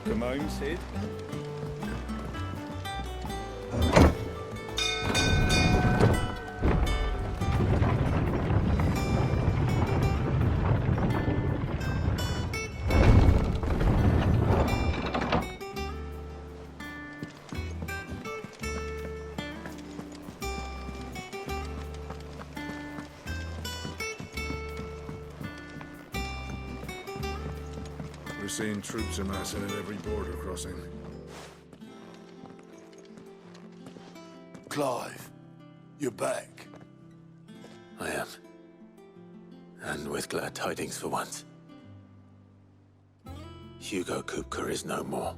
Welcome home, Sid. We're seeing troops amassing at every border crossing. Clive, you're back. I am. And with glad tidings for once. Hugo Kupka is no more.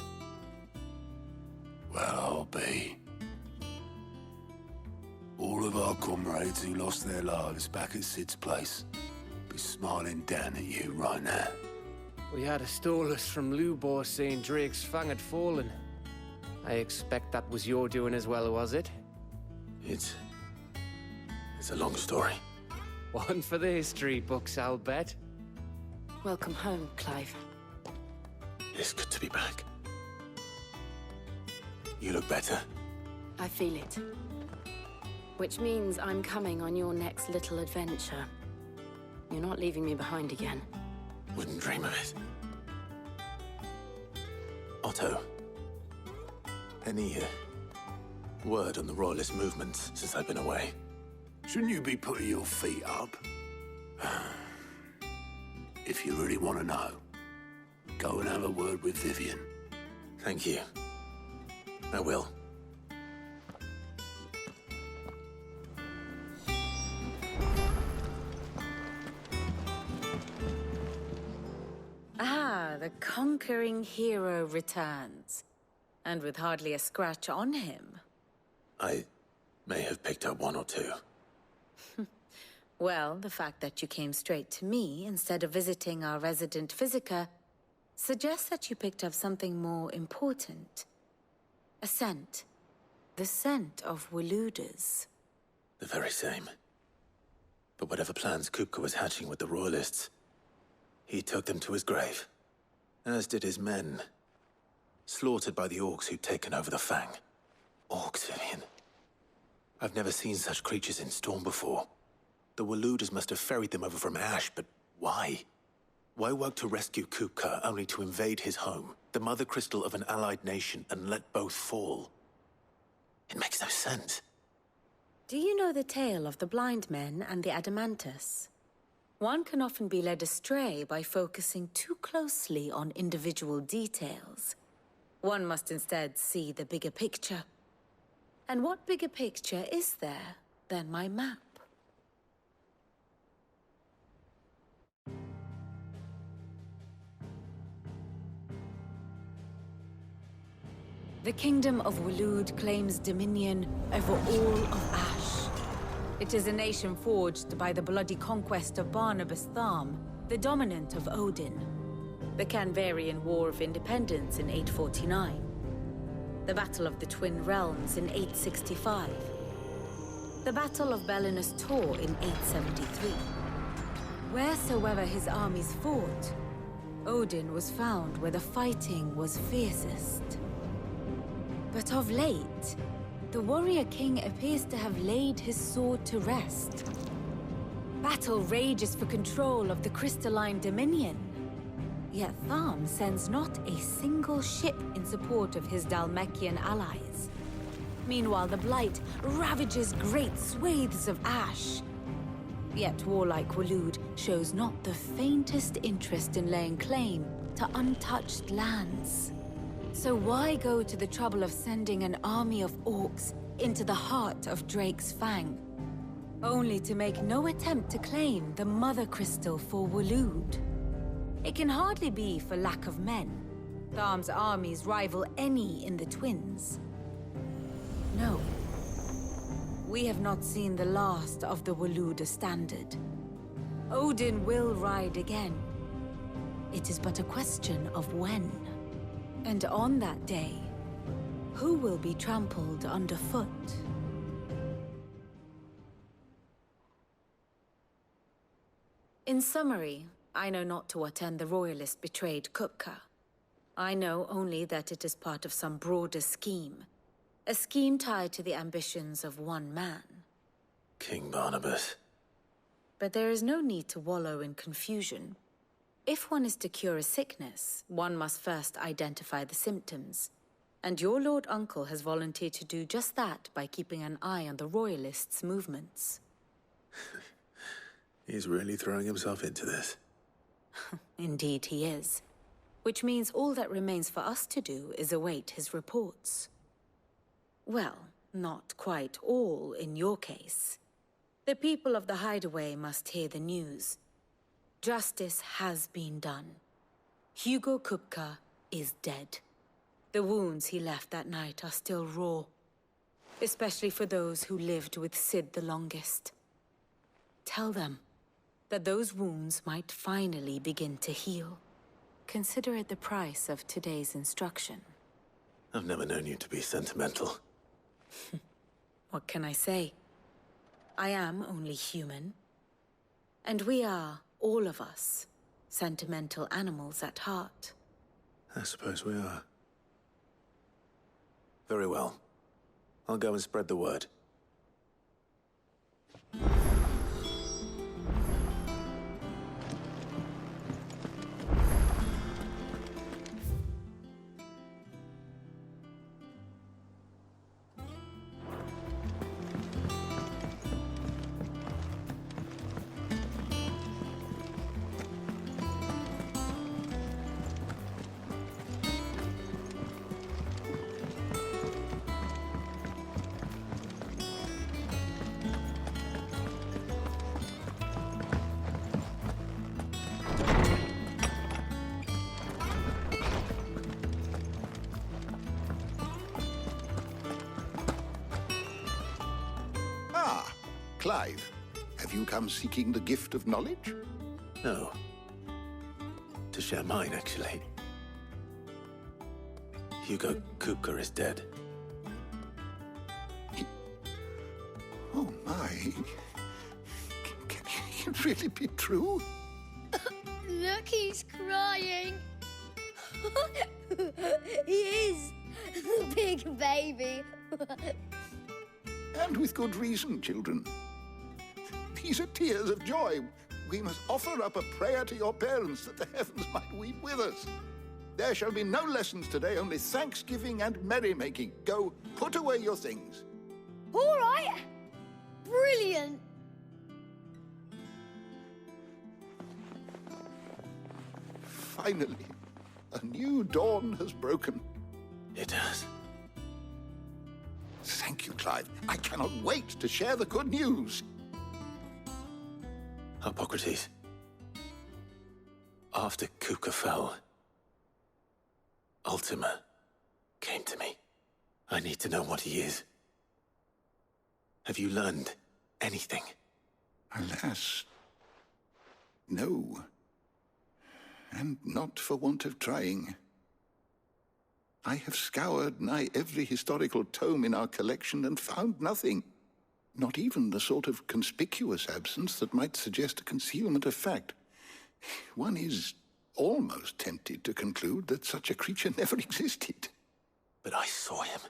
Well, I'll be. All of our comrades who lost their lives back at Sid's place be smiling down at you right now. We had a stolus from Lubor saying Drake's fang had fallen. I expect that was your doing as well, was it? It's a long story. One for the history books, I'll bet. Welcome home, Clive. It's good to be back. You look better. I feel it. Which means I'm coming on your next little adventure. You're not leaving me behind again. Wouldn't dream of it. Otto. Any word on the Royalist movements since I've been away? Shouldn't you be putting your feet up? If you really want to know, go and have a word with Vivian. Thank you. I will. The conquering hero returns. And with hardly a scratch on him. I may have picked up one or two. Well, the fact that you came straight to me instead of visiting our resident physiker suggests that you picked up something more important. A scent. The scent of Waludas. The very same. But whatever plans Kupka was hatching with the Royalists, he took them to his grave. As did his men. Slaughtered by the orcs who'd taken over the Fang. Orcs, Vivian. I've never seen such creatures in Storm before. The Waludas must have ferried them over from Ash, but why? Why work to rescue Kupka only to invade his home, the mother crystal of an allied nation, and let both fall? It makes no sense. Do you know the tale of the blind men and the Adamantus? One can often be led astray by focusing too closely on individual details. One must instead see the bigger picture. And what bigger picture is there than my map? The Kingdom of Waloed claims dominion over all of Ash. It is a nation forged by the bloody conquest of Barnabas Tharm, the dominant of Odin. The Canvarian War of Independence in 849. The Battle of the Twin Realms in 865. The Battle of Belinus Tor in 873. Wheresoever his armies fought, Odin was found where the fighting was fiercest. But of late, the warrior king appears to have laid his sword to rest. Battle rages for control of the crystalline dominion. Yet Tharm sends not a single ship in support of his Dhalmekian allies. Meanwhile, the Blight ravages great swathes of Ash. Yet warlike Waloed shows not the faintest interest in laying claim to untouched lands. So why go to the trouble of sending an army of orcs into the heart of Drake's Fang, only to make no attempt to claim the Mother Crystal for Waloed? It can hardly be for lack of men. Tharm's armies rival any in the Twins. No. We have not seen the last of the Waluda standard. Odin will ride again. It is but a question of when. And on that day, who will be trampled underfoot? In summary, I know not to what end the Royalist betrayed Kupka. I know only that it is part of some broader scheme. A scheme tied to the ambitions of one man. King Barnabas. But there is no need to wallow in confusion. If one is to cure a sickness, one must first identify the symptoms. And your Lord Uncle has volunteered to do just that by keeping an eye on the Royalists' movements. He's really throwing himself into this. Indeed he is. Which means all that remains for us to do is await his reports. Well, not quite all in your case. The people of the Hideaway must hear the news. Justice has been done. Hugo Kupka is dead. The wounds he left that night are still raw, especially for those who lived with Sid the longest. Tell them that those wounds might finally begin to heal. Consider it the price of today's instruction. I've never known you to be sentimental. What can I say? I am only human. And we are, all of us, sentimental animals at heart. I suppose we are. Very well. I'll go and spread the word. Clive, have you come seeking the gift of knowledge? No. To share mine, actually. Hugo Kupka is dead. Oh my. Can it really be true? Look, he's crying. He is. The big baby. And with good reason, children. These are tears of joy. We must offer up a prayer to your parents that the heavens might weep with us. There shall be no lessons today, only thanksgiving and merrymaking. Go, put away your things. All right. Brilliant. Finally, a new dawn has broken. It has. Thank you, Clive. I cannot wait to share the good news. Hippocrates. After Kupka fell, Ultima came to me. I need to know what he is. Have you learned anything? Alas, no. And not for want of trying. I have scoured nigh every historical tome in our collection and found nothing. Not even the sort of conspicuous absence that might suggest a concealment of fact. One is almost tempted to conclude that such a creature never existed. But I saw him.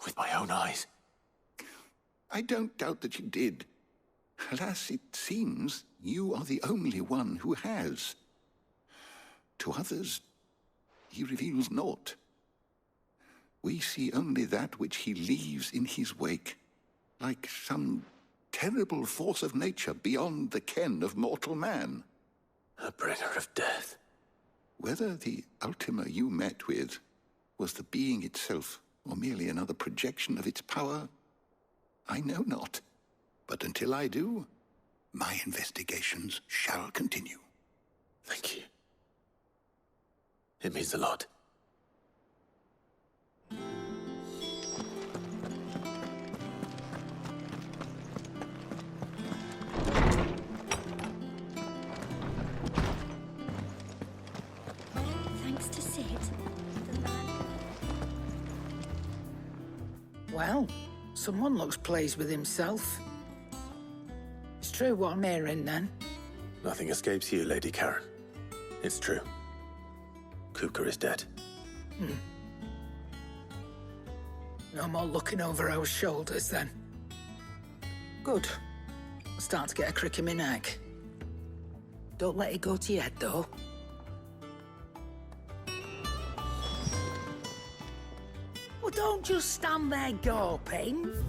With my own eyes. I don't doubt that you did. Alas, it seems you are the only one who has. To others, he reveals naught. We see only that which he leaves in his wake, like some terrible force of nature beyond the ken of mortal man. A bringer of death. Whether the Ultima you met with was the being itself, or merely another projection of its power, I know not. But until I do, my investigations shall continue. Thank you. It means a lot. Thanks to Sid, the man. Well, someone looks pleased with himself. It's true what I'm hearing, then. Nothing escapes you, Lady Karen. It's true. Kuka is dead. No more looking over our shoulders, then. Good. I'm starting to get a crick in my neck. Don't let it go to your head, though. Well, don't just stand there gawping.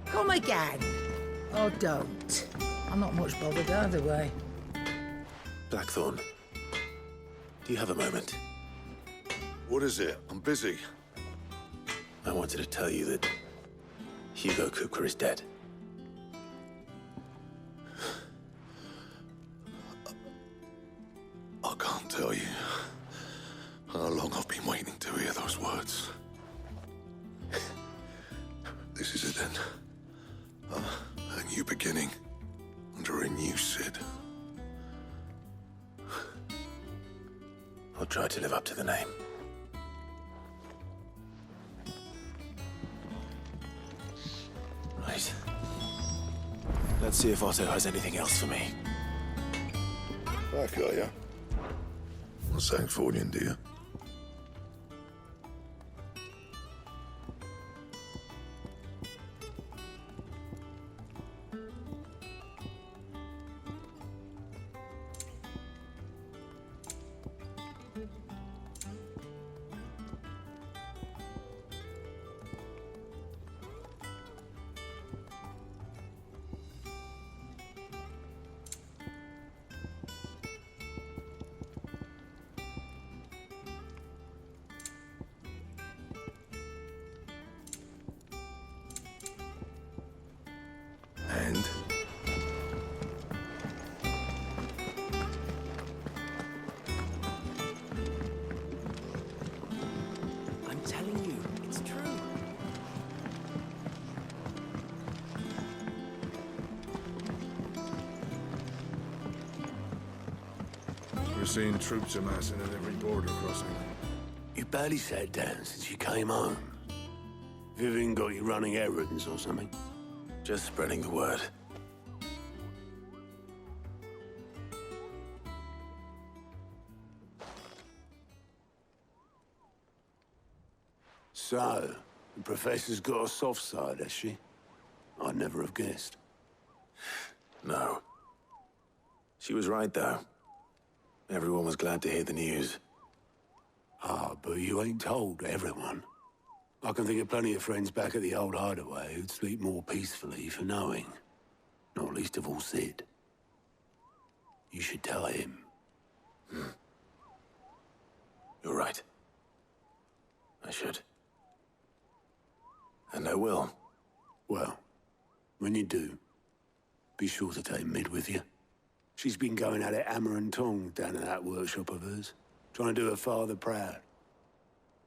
Come again. Or don't. I'm not much bothered either way. Blackthorn, do you have a moment? What is it? I'm busy. I wanted to tell you that Hugo Kuka is dead. I can't tell you how long I've been waiting to hear those words. This is it then. A new beginning under a new Sid. I'll try to live up to the name. Right. Let's see if Otto has anything else for me. Back, are ya? What's that for you, dear? And? I'm telling you, it's true. We're seeing troops amassing at every border crossing. You barely sat down since you came home. Vivian got you running errands or something? Just spreading the word. So, the Professor's got a soft side, has she? I'd never have guessed. No. She was right, though. Everyone was glad to hear the news. Ah, but you ain't told everyone. I can think of plenty of friends back at the old hideaway who'd sleep more peacefully for knowing. Not least of all Sid. You should tell him. You're right. I should. And I will. Well, when you do, be sure to take Mid with you. She's been going at it hammer and tongs down in that workshop of hers, trying to do her father proud.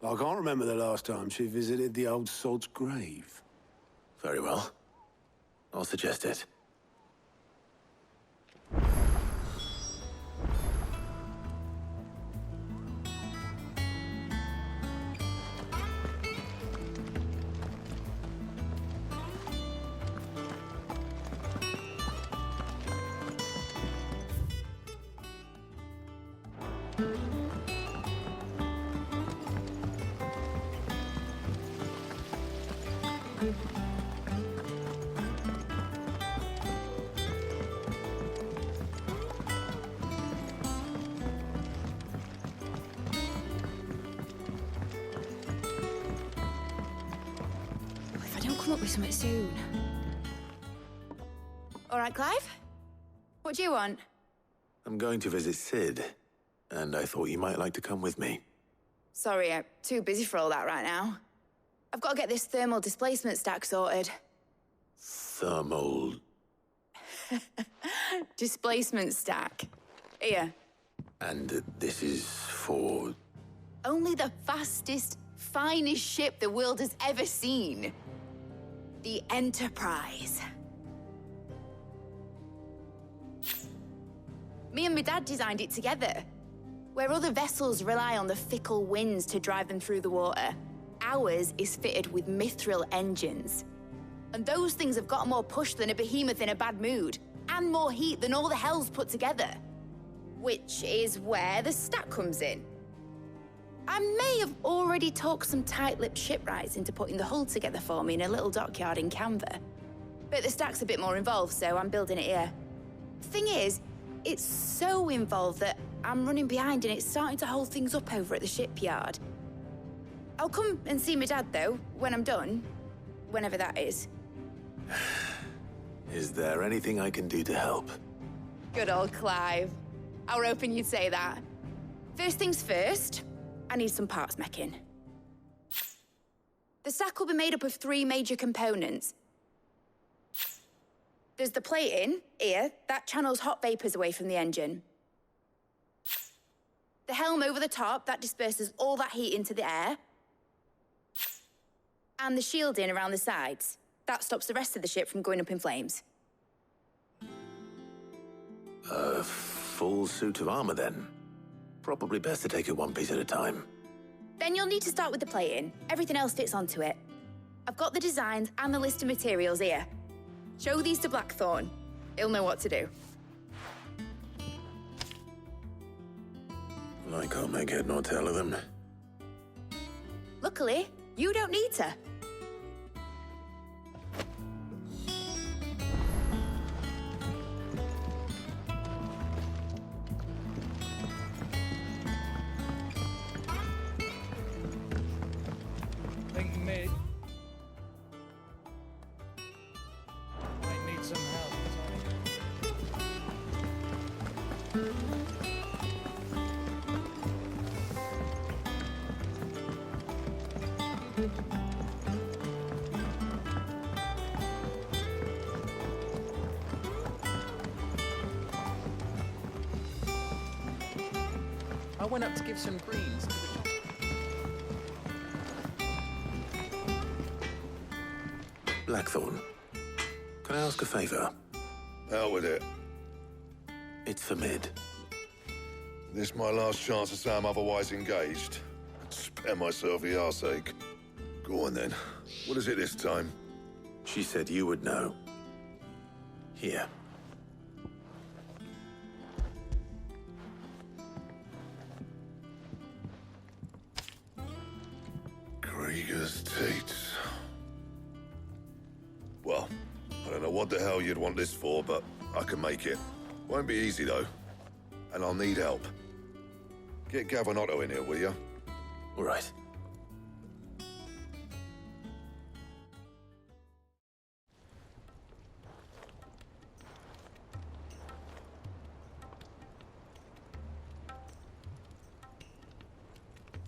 I can't remember the last time she visited the old sod's grave. Very well. I'll suggest it. If I don't come up with something soon. All right, Clive? What do you want? I'm going to visit Sid, and I thought you might like to come with me. Sorry, I'm too busy for all that right now. I've got to get this thermal displacement stack sorted. Thermal... Displacement stack. Here. And this is for... Only the fastest, finest ship the world has ever seen. The Enterprise. Me and my dad designed it together. Where other vessels rely on the fickle winds to drive them through the water, ours is fitted with mithril engines. And those things have got more push than a behemoth in a bad mood, and more heat than all the hells put together. Which is where the stack comes in. I may have already talked some tight-lipped shipwrights into putting the hull together for me in a little dockyard in Canva. But the stack's a bit more involved, so I'm building it here. Thing is, it's so involved that I'm running behind and it's starting to hold things up over at the shipyard. I'll come and see my dad, though, when I'm done. Whenever that is. Is there anything I can do to help? Good old Clive. I were hoping you'd say that. First things first, I need some parts meching. The stack will be made up of 3 major components. There's the plating, here, that channels hot vapors away from the engine. The helm over the top, that disperses all that heat into the air. And the shielding around the sides. That stops the rest of the ship from going up in flames. A full suit of armor, then? Probably best to take it one piece at a time. Then you'll need to start with the plating. Everything else fits onto it. I've got the designs and the list of materials here. Show these to Blackthorn. He'll know what to do. I can't make head nor tail of them. Luckily, you don't need to. Think mid. Might need some help. I went up to give some greens to the Blackthorn, can I ask a favor? Out with it. It's for Mid. This my last chance to say I'm otherwise engaged. Spare myself the arseache. Go on then. What is it this time? She said you would know. Here. Krieger's Tates. Well, I don't know what the hell you'd want this for, but I can make it. Won't be easy, though. And I'll need help. Get Gavin Otto in here, will you? All right.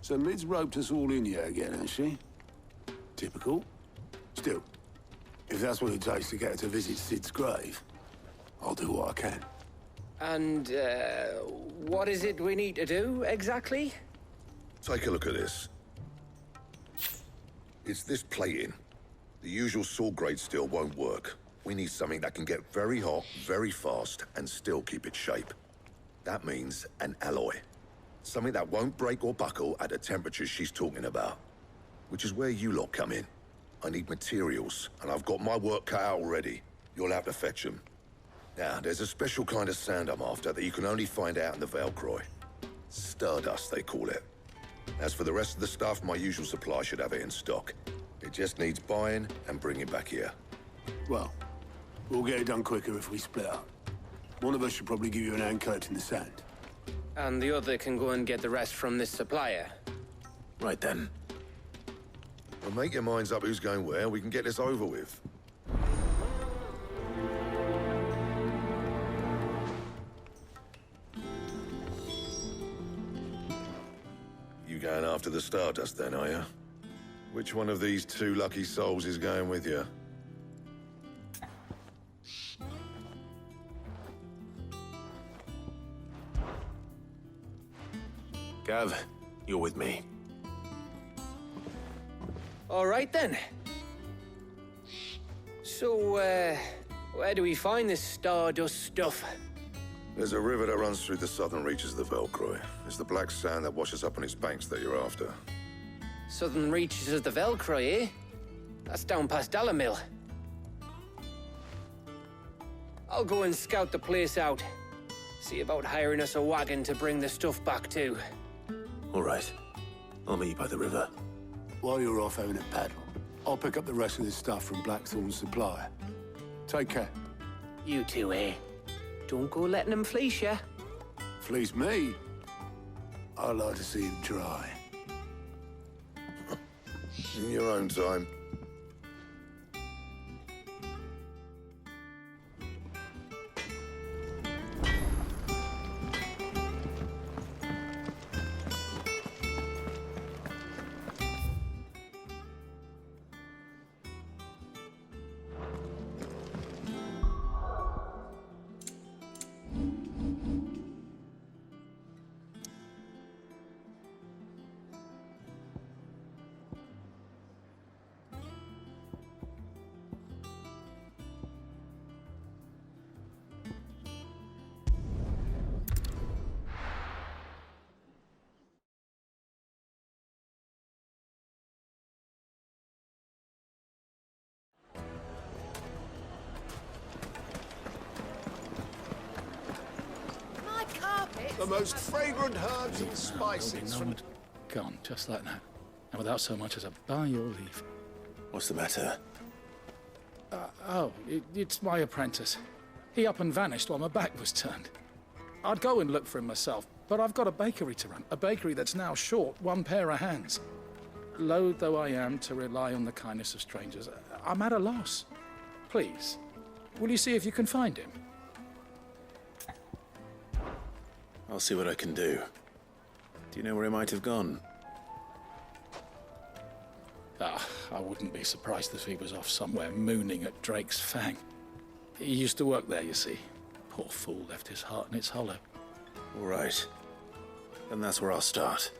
So Mid's roped us all in here again, has she? Typical. Still, if that's what it takes to get her to visit Sid's grave, I'll do what I can. And, what is it we need to do, exactly? Take a look at this. It's this plating. The usual sword grade steel won't work. We need something that can get very hot, very fast, and still keep its shape. That means an alloy. Something that won't break or buckle at the temperatures she's talking about. Which is where you lot come in. I need materials, and I've got my work cut out already. You'll have to fetch them. Now, there's a special kind of sand I'm after that you can only find out in the Valcroy. Stardust, they call it. As for the rest of the stuff, my usual supply should have it in stock. It just needs buying and bringing back here. Well, we'll get it done quicker if we split up. One of us should probably give you an hand coat in the sand. And the other can go and get the rest from this supplier. Right then. Well, make your minds up who's going where, we can get this over with. You going after the Stardust then, are you? Which one of these 2 lucky souls is going with you? Gav, you're with me. All right, then. So, where do we find this stardust stuff? There's a river that runs through the southern reaches of the Velcroy. It's the black sand that washes up on its banks that you're after. Southern reaches of the Velcroy, eh? That's down past Dalamil. I'll go and scout the place out. See about hiring us a wagon to bring the stuff back to. All right. I'll meet you by the river. While you're off having a paddle, I'll pick up the rest of this stuff from Blackthorn's supplier. Take care. You two, eh? Don't go letting them fleece ya. Fleece me? I like to see him try. In your own time. The most fragrant herbs and spices from... Gone, just like that. And without so much as a by your leave. What's the matter? It's my apprentice. He up and vanished while my back was turned. I'd go and look for him myself, but I've got a bakery to run. A bakery that's now short one pair of hands. Loath though I am to rely on the kindness of strangers, I'm at a loss. Please, will you see if you can find him? I'll see what I can do. Do you know where he might have gone? I wouldn't be surprised if he was off somewhere mooning at Drake's Fang. He used to work there, you see. Poor fool left his heart in its hollow. All right. Then that's where I'll start.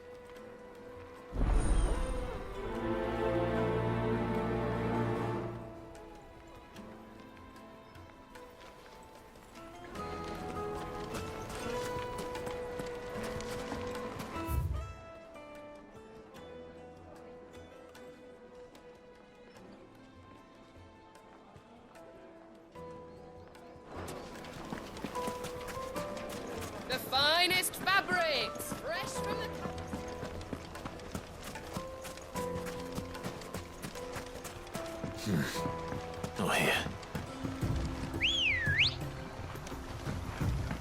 The finest fabrics, fresh from the... Oh, here.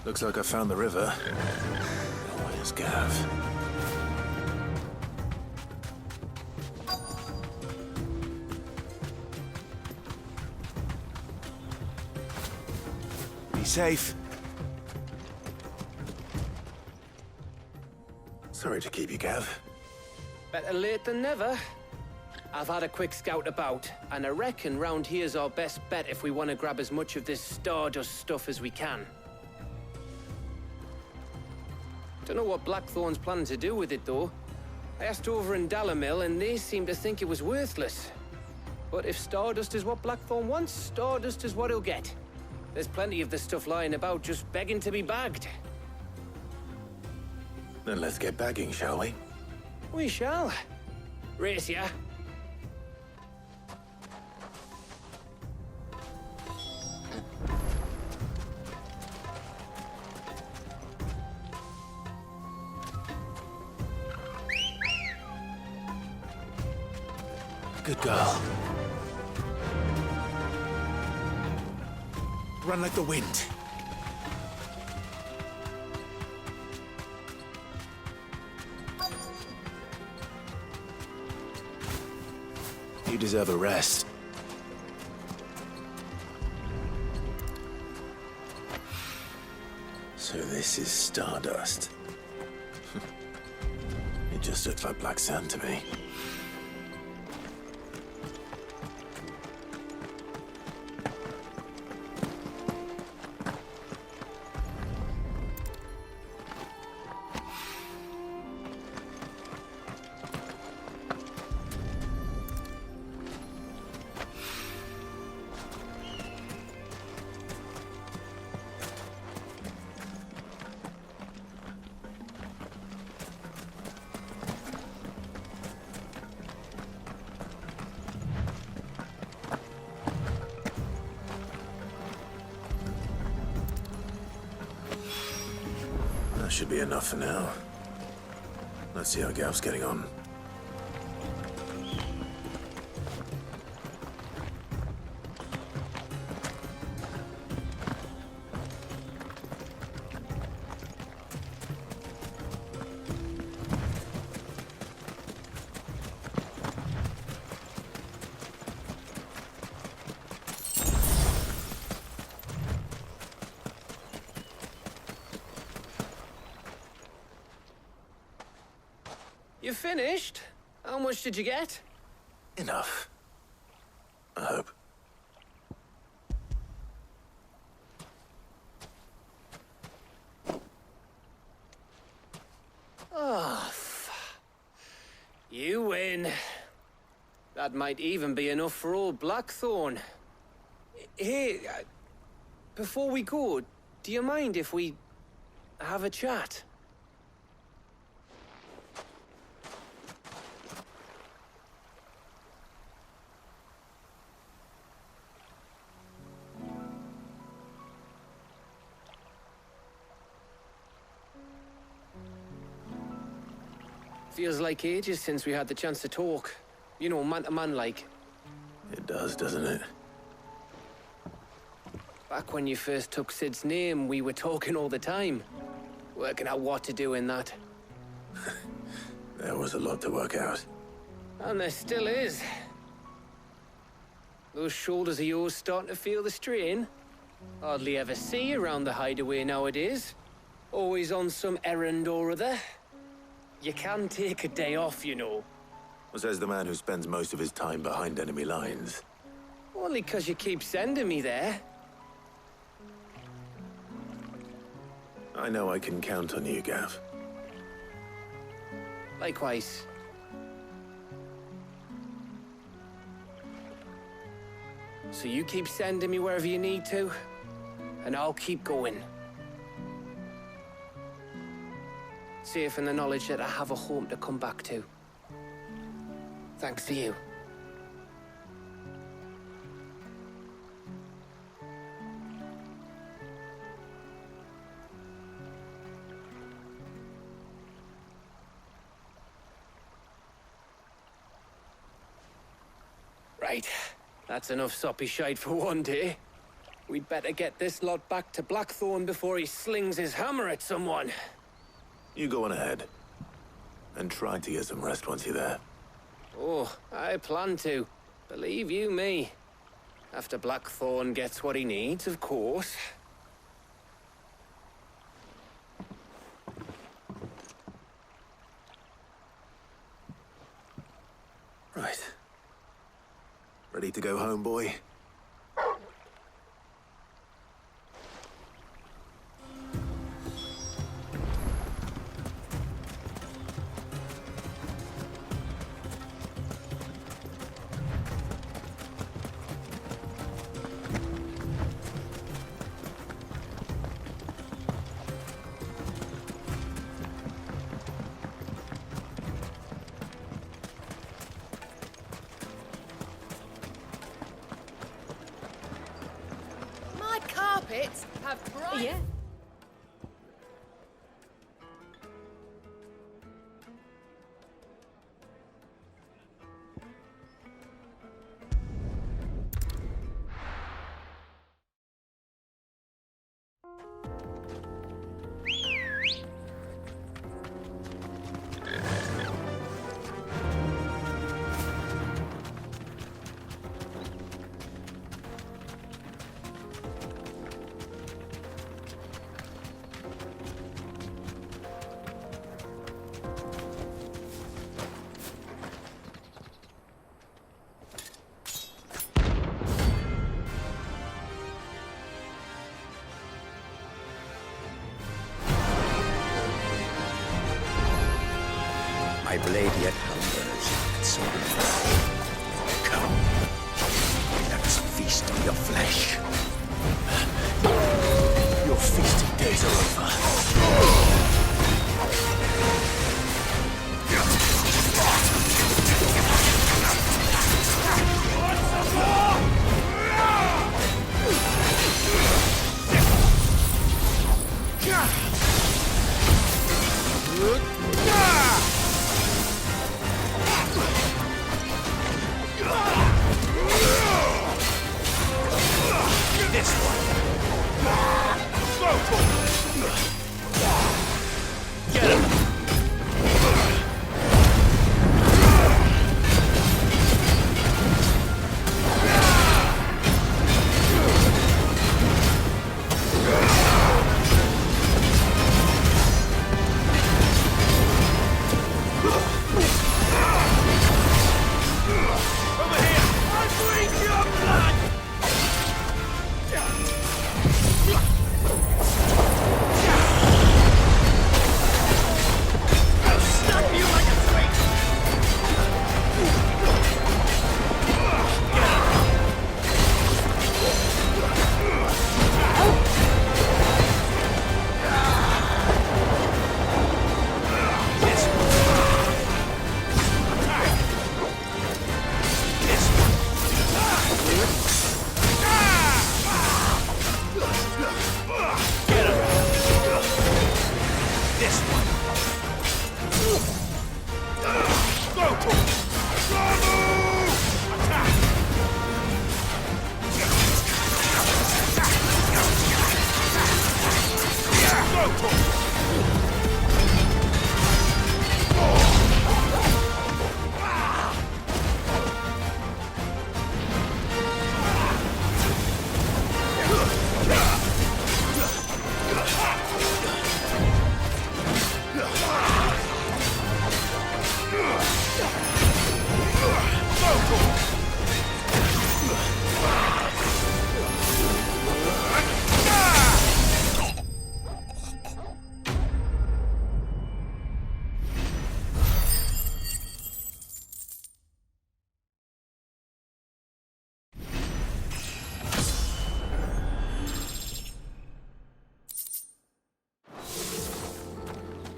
Looks like I found the river. Oh, where's Gav? Be safe. Sorry to keep you, Gav. Better late than never. I've had a quick scout about, and I reckon round here's our best bet if we want to grab as much of this stardust stuff as we can. Don't know what Blackthorn's planning to do with it, though. I asked over in Dalamil, and they seem to think it was worthless. But if stardust is what Blackthorn wants, stardust is what he'll get. There's plenty of this stuff lying about, just begging to be bagged. Then let's get bagging, shall we? We shall. Race ya. Good girl. Run like the wind. You deserve a rest. So this is stardust. It just looks like black sand to me. That should be enough for now. Let's see how Gav's getting on. You finished? How much did you get? Enough. I hope. Oh, you win. That might even be enough for old Blackthorn. Hey, before we go, do you mind if we have a chat? Feels like ages since we had the chance to talk. You know, man to man like. It does, doesn't it? Back when you first took Sid's name, we were talking all the time. Working out what to do in that. There was a lot to work out. And there still is. Those shoulders of yours starting to feel the strain. Hardly ever see you around the hideaway nowadays. Always on some errand or other. You can take a day off, you know. Says the man who spends most of his time behind enemy lines. Only 'cause you keep sending me there. I know I can count on you, Gav. Likewise. So you keep sending me wherever you need to, and I'll keep going. Safe in the knowledge that I have a home to come back to. Thanks to you. Right. That's enough soppy shite for one day. We'd better get this lot back to Blackthorn before he slings his hammer at someone. You go on ahead. And try to get some rest once you're there. Oh, I plan to. Believe you me. After Blackthorn gets what he needs, of course. Right. Ready to go home, boy? Carpets have bright... Yeah. My blade yet hungers, and so will you. Come, let us feast on your flesh. Your feasting days are over. This one. Get him.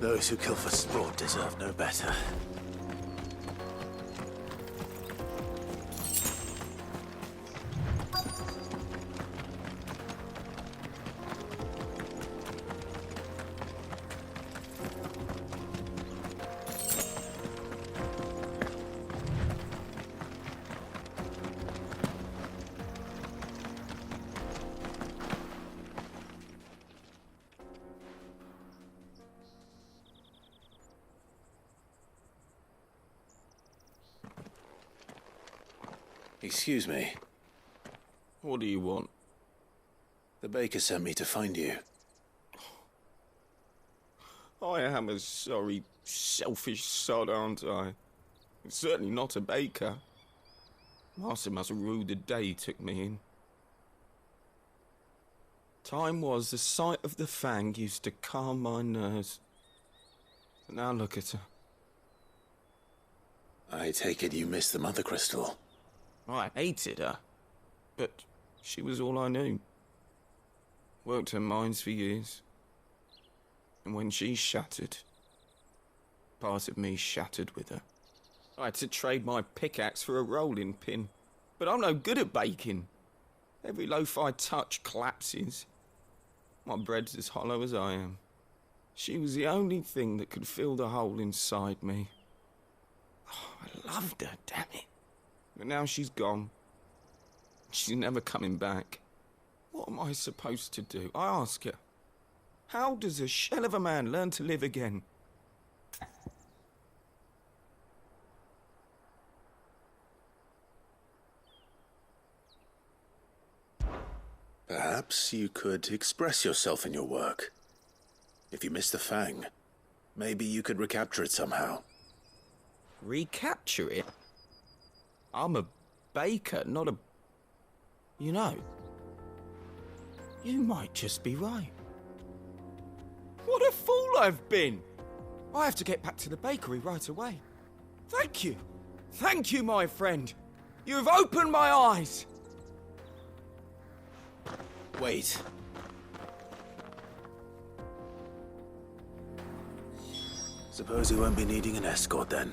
Those who kill for sport deserve no better. Excuse me. What do you want? The baker sent me to find you. I am a sorry, selfish sod, aren't I? I'm certainly not a baker. Master must have ruled the day he took me in. Time was the sight of the Fang used to calm my nerves. But now look at her. I take it you missed the Mother Crystal. I hated her, but she was all I knew. Worked her mines for years. And when she shattered, part of me shattered with her. I had to trade my pickaxe for a rolling pin, but I'm no good at baking. Every loaf I touch collapses. My bread's as hollow as I am. She was the only thing that could fill the hole inside me. Oh, I loved her, damn it. But now she's gone. She's never coming back. What am I supposed to do? I ask her. How does a shell of a man learn to live again? Perhaps you could express yourself in your work. If you miss the Fang, maybe you could recapture it somehow. Recapture it? I'm a baker, not a... You know, you might just be right. What a fool I've been! I have to get back to the bakery right away. Thank you. Thank you, my friend. You've opened my eyes. Wait. Suppose you won't be needing an escort then.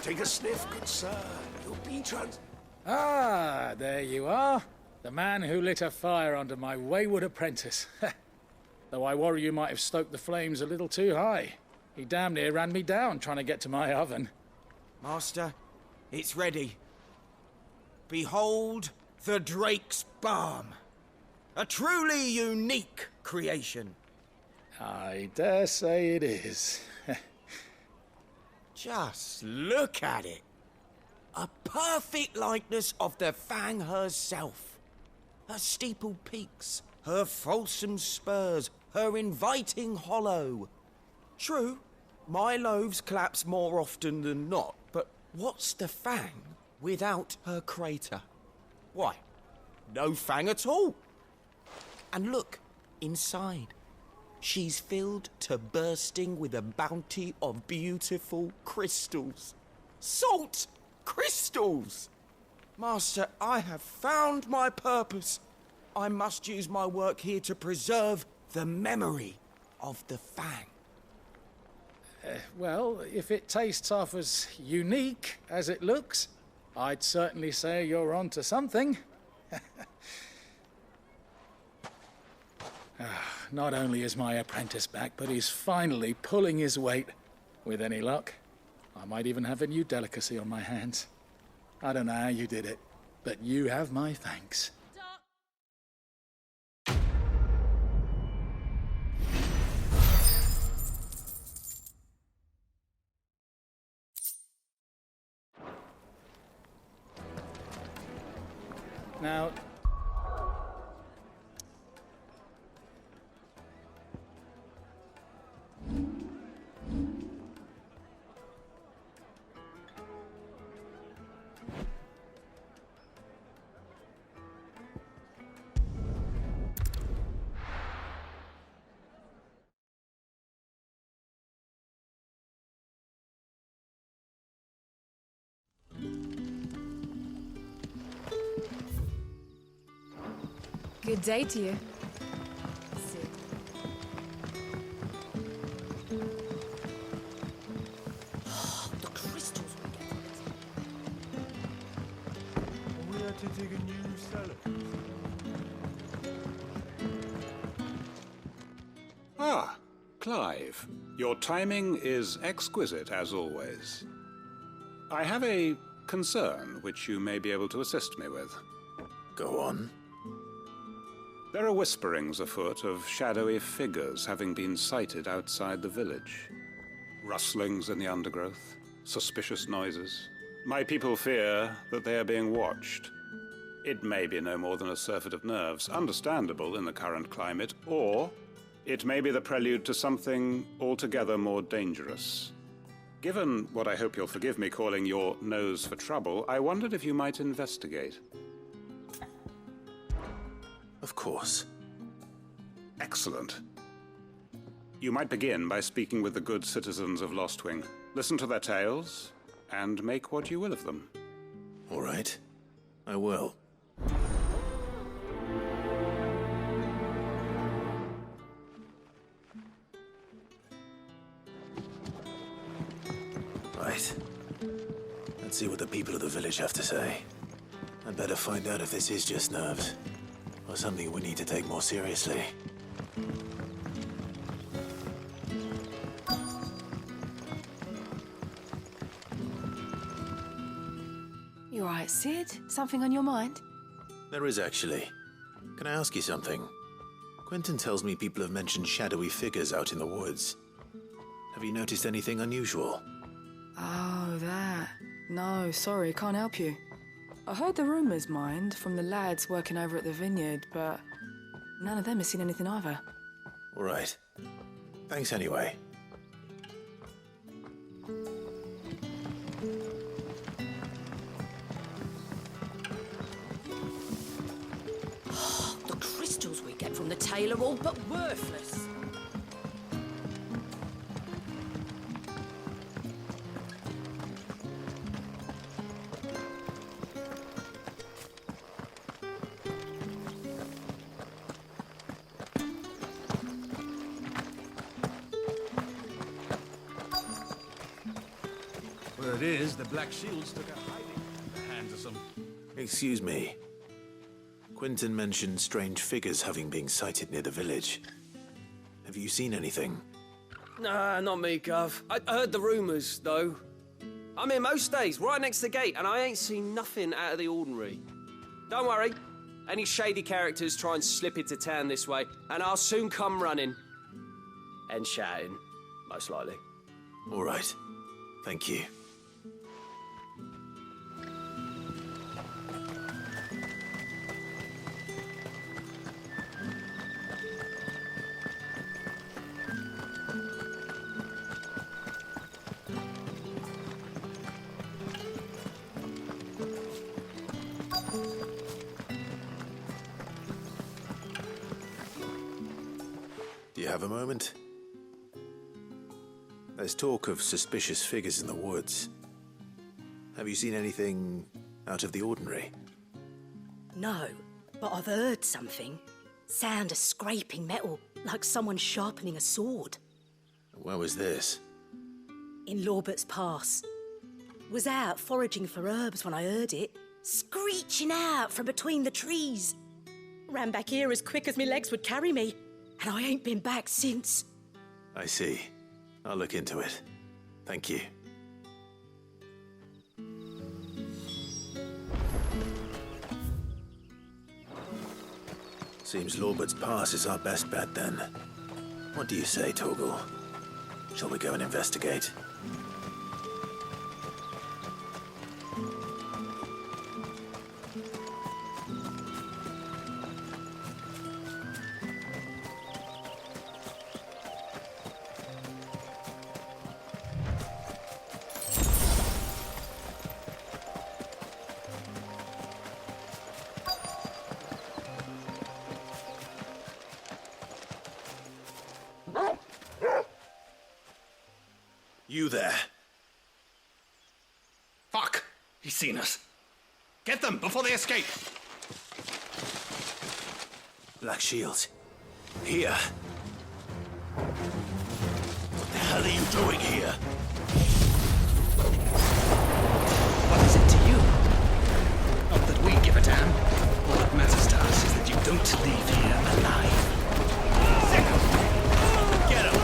Take a sniff, good sir. You'll be Ah, there you are. The man who lit a fire under my wayward apprentice. Though I worry you might have stoked the flames a little too high. He damn near ran me down trying to get to my oven. Master, it's ready. Behold the Drake's Balm. A truly unique creation. I dare say it is. Just look at it. A perfect likeness of the Fang herself. Her steepled peaks, her fulsome spurs, her inviting hollow. True, my loaves collapse more often than not, but what's the Fang without her crater? Why, no Fang at all. And look, inside. She's filled to bursting with a bounty of beautiful crystals. Salt crystals! Master, I have found my purpose. I must use my work here to preserve the memory of the Fang. Well, if it tastes half as unique as it looks, I'd certainly say you're onto something. Not only is my apprentice back, but he's finally pulling his weight. With any luck, I might even have a new delicacy on my hands. I don't know how you did it, but you have my thanks. Now, good day to you. The crystals we get from it. We had to dig a new cellar. Ah, Clive. Your timing is exquisite, as always. I have a concern which you may be able to assist me with. Go on. There are whisperings afoot of shadowy figures having been sighted outside the village. Rustlings in the undergrowth, suspicious noises. My people fear that they are being watched. It may be no more than a surfeit of nerves, understandable in the current climate, or it may be the prelude to something altogether more dangerous. Given what I hope you'll forgive me calling your nose for trouble, I wondered if you might investigate. Of course. Excellent. You might begin by speaking with the good citizens of Lostwing. Listen to their tales, and make what you will of them. All right. I will. Right. Let's see what the people of the village have to say. I'd better find out if this is just nerves, or something we need to take more seriously. You all right, Sid? Something on your mind? There is actually. Can I ask you something? Quentin tells me people have mentioned shadowy figures out in the woods. Have you noticed anything unusual? Oh, that. No, sorry, can't help you. I heard the rumours, mind, from the lads working over at the vineyard, but none of them has seen anything either. All right. Thanks anyway. The crystals we get from the tail are all but worthless. it is, the Black Shields took a hiding at the hands of some... Excuse me. Quentin mentioned strange figures having been sighted near the village. Have you seen anything? Nah, not me, Gov. I heard the rumours, though. I'm here most days, right next to the gate, and I ain't seen nothing out of the ordinary. Don't worry. Any shady characters try and slip into town this way, and I'll soon come running. And shouting, most likely. All right. Thank you. Do you have a moment? There's talk of suspicious figures in the woods. Have you seen anything out of the ordinary? No, but I've heard something. Sound of scraping metal, like someone sharpening a sword. Where was this? In Lorbert's Pass. Was out foraging for herbs when I heard it, screeching out from between the trees. Ran back here as quick as my legs would carry me, and I ain't been back since. I see. I'll look into it. Thank you. Seems Lorbert's Pass is our best bet then. What do you say, Torgal? Shall we go and investigate? You there. Fuck! He's seen us. Get them before they escape! Black Shields. Here. What the hell are you doing here? What is it to you? Not that we give a damn. All that matters to us is that you don't leave here alive. Get him!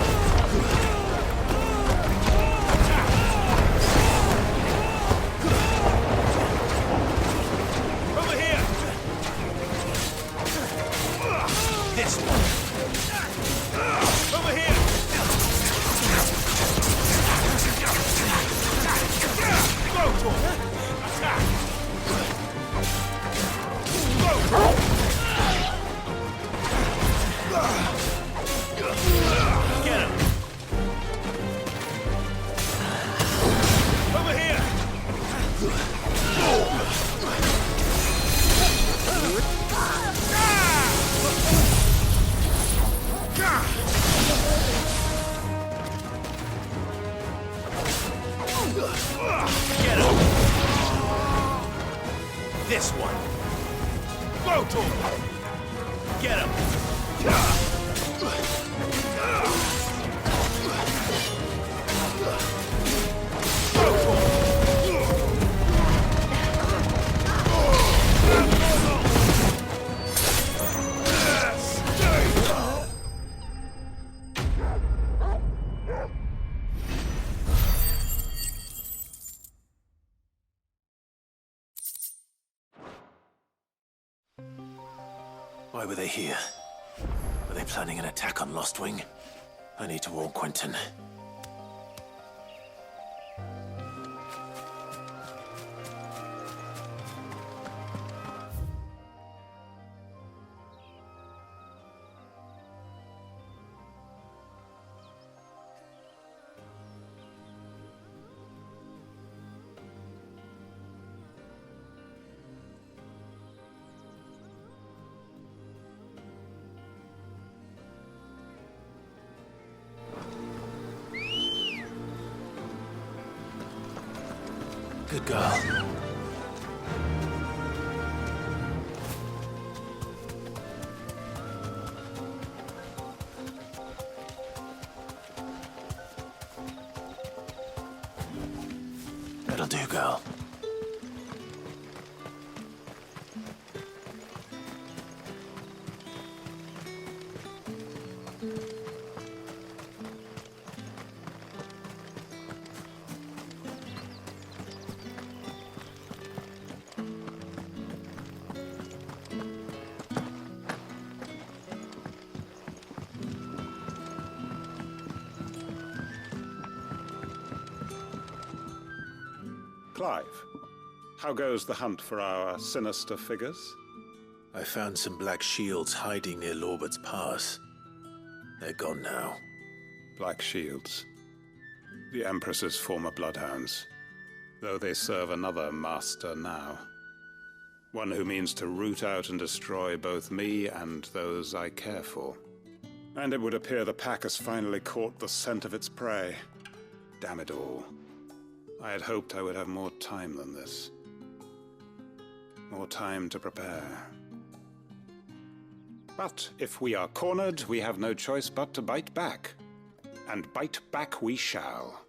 This one. Over here! Go, Tor! Attack! Go, Tor! Get him! Over here! Get him! This one! Go, Tor! Get him! Go, Tor! Why were they here? Were they planning an attack on Lostwing? I need to warn Quentin. Good girl. Clive, how goes the hunt for our sinister figures? I found some black shields hiding near Lorbert's Pass. They're gone now. Black shields. The Empress's former bloodhounds, though they serve another master now. One who means to root out and destroy both me and those I care for. And it would appear the pack has finally caught the scent of its prey. Damn it all. I had hoped I would have more time than this. More time to prepare. But if we are cornered, we have no choice but to bite back. And bite back we shall.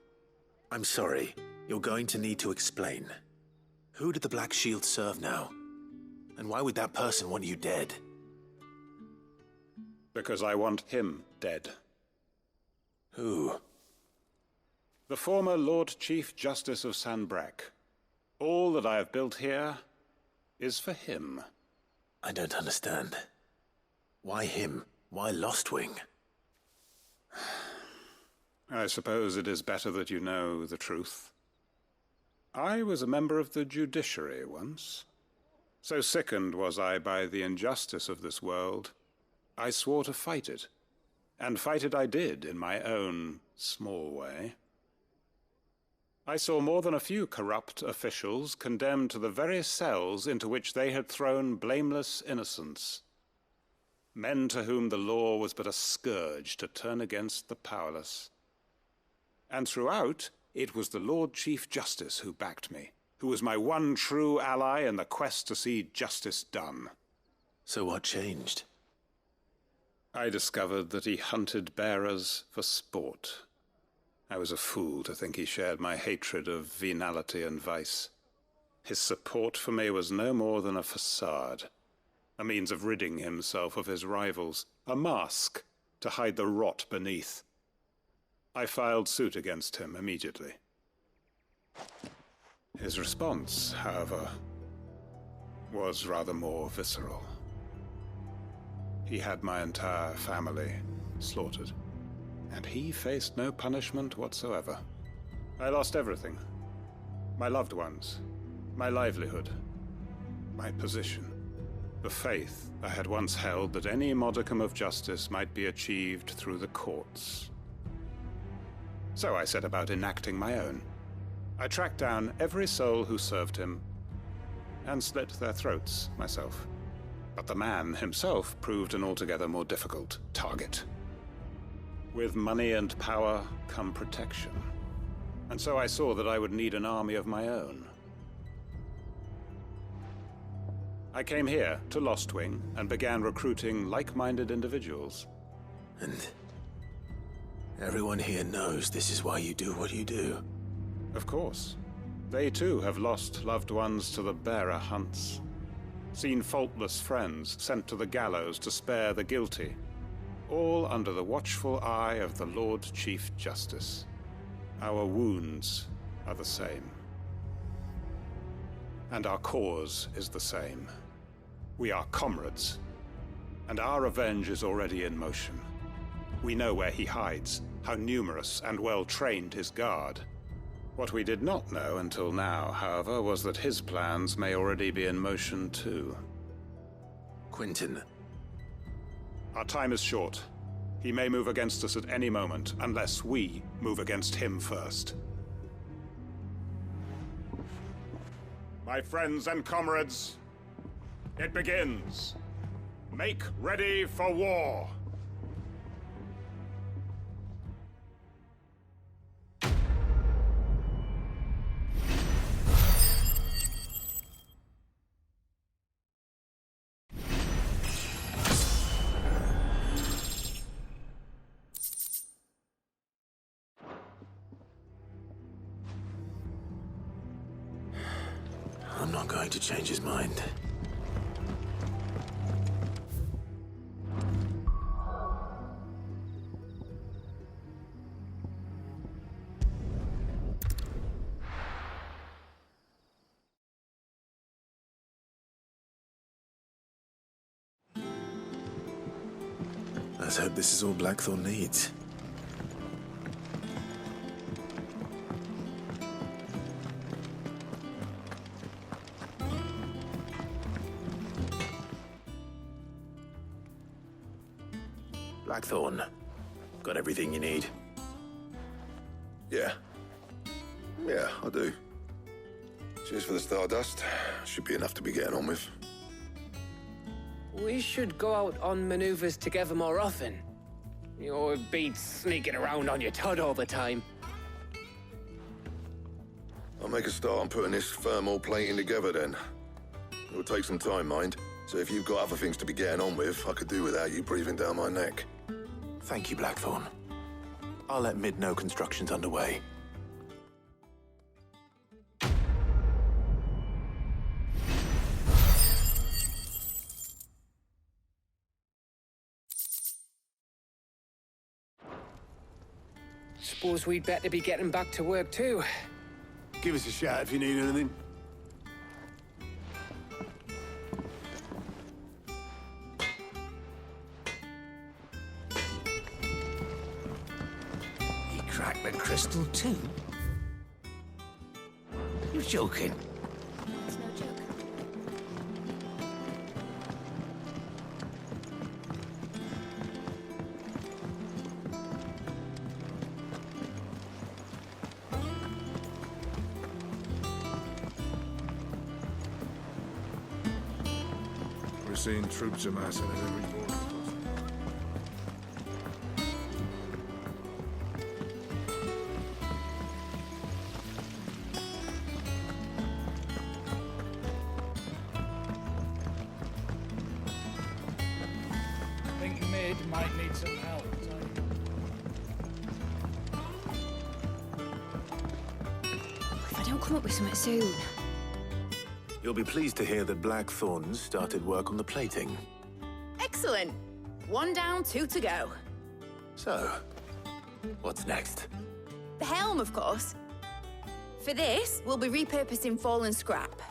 I'm sorry. You're going to need to explain. Who did the Black Shield serve now? And why would that person want you dead? Because I want him dead. Who? The former Lord Chief Justice of Sanbreque. All that I have built here is for him. I don't understand. Why him? Why Lostwing? I suppose it is better that you know the truth. I was a member of the judiciary once. So sickened was I by the injustice of this world, I swore to fight it. And fight it I did in my own small way. I saw more than a few corrupt officials condemned to the very cells into which they had thrown blameless innocents. Men to whom the law was but a scourge to turn against the powerless. And throughout, it was the Lord Chief Justice who backed me, who was my one true ally in the quest to see justice done. So what changed? I discovered that he hunted bearers for sport. I was a fool to think he shared my hatred of venality and vice. His support for me was no more than a facade, a means of ridding himself of his rivals, a mask to hide the rot beneath. I filed suit against him immediately. His response, however, was rather more visceral. He had my entire family slaughtered, and he faced no punishment whatsoever. I lost everything. My loved ones, my livelihood, my position, the faith I had once held that any modicum of justice might be achieved through the courts. So I set about enacting my own. I tracked down every soul who served him, and slit their throats myself. But the man himself proved an altogether more difficult target. With money and power come protection. And so I saw that I would need an army of my own. I came here to Lostwing and began recruiting like-minded individuals. And everyone here knows this is why you do what you do. Of course. They too have lost loved ones to the bearer hunts. Seen faultless friends sent to the gallows to spare the guilty. All under the watchful eye of the Lord Chief Justice. Our wounds are the same. And our cause is the same. We are comrades. And our revenge is already in motion. We know where he hides, how numerous and well-trained his guard. What we did not know until now, however, was that his plans may already be in motion too. Quentin. Our time is short. He may move against us at any moment, unless we move against him first. My friends and comrades, it begins. Make ready for war. I'm not going to change his mind. Let's hope this is all Blackthorn needs. Blackthorn, got everything you need? Yeah. Yeah, I do. Cheers for the stardust. Should be enough to be getting on with. We should go out on maneuvers together more often. You'll be sneaking around on your Todd all the time. I'll make a start on putting this thermal plating together then. It'll take some time, mind. So if you've got other things to be getting on with, I could do without you breathing down my neck. Thank you, Blackthorn. I'll let Mid know construction's underway. Suppose we'd better be getting back to work too. Give us a shout if you need anything. He cracked the crystal too? You're joking. It's no joke. We're seeing troops amassing at every border crossing. I think Mid might need some help. If I don't come up with something soon. You'll be pleased to hear that Blackthorn started work on the plating. Excellent. 1 down, 2 to go. So, what's next? The helm, of course. For this, we'll be repurposing fallen scrap.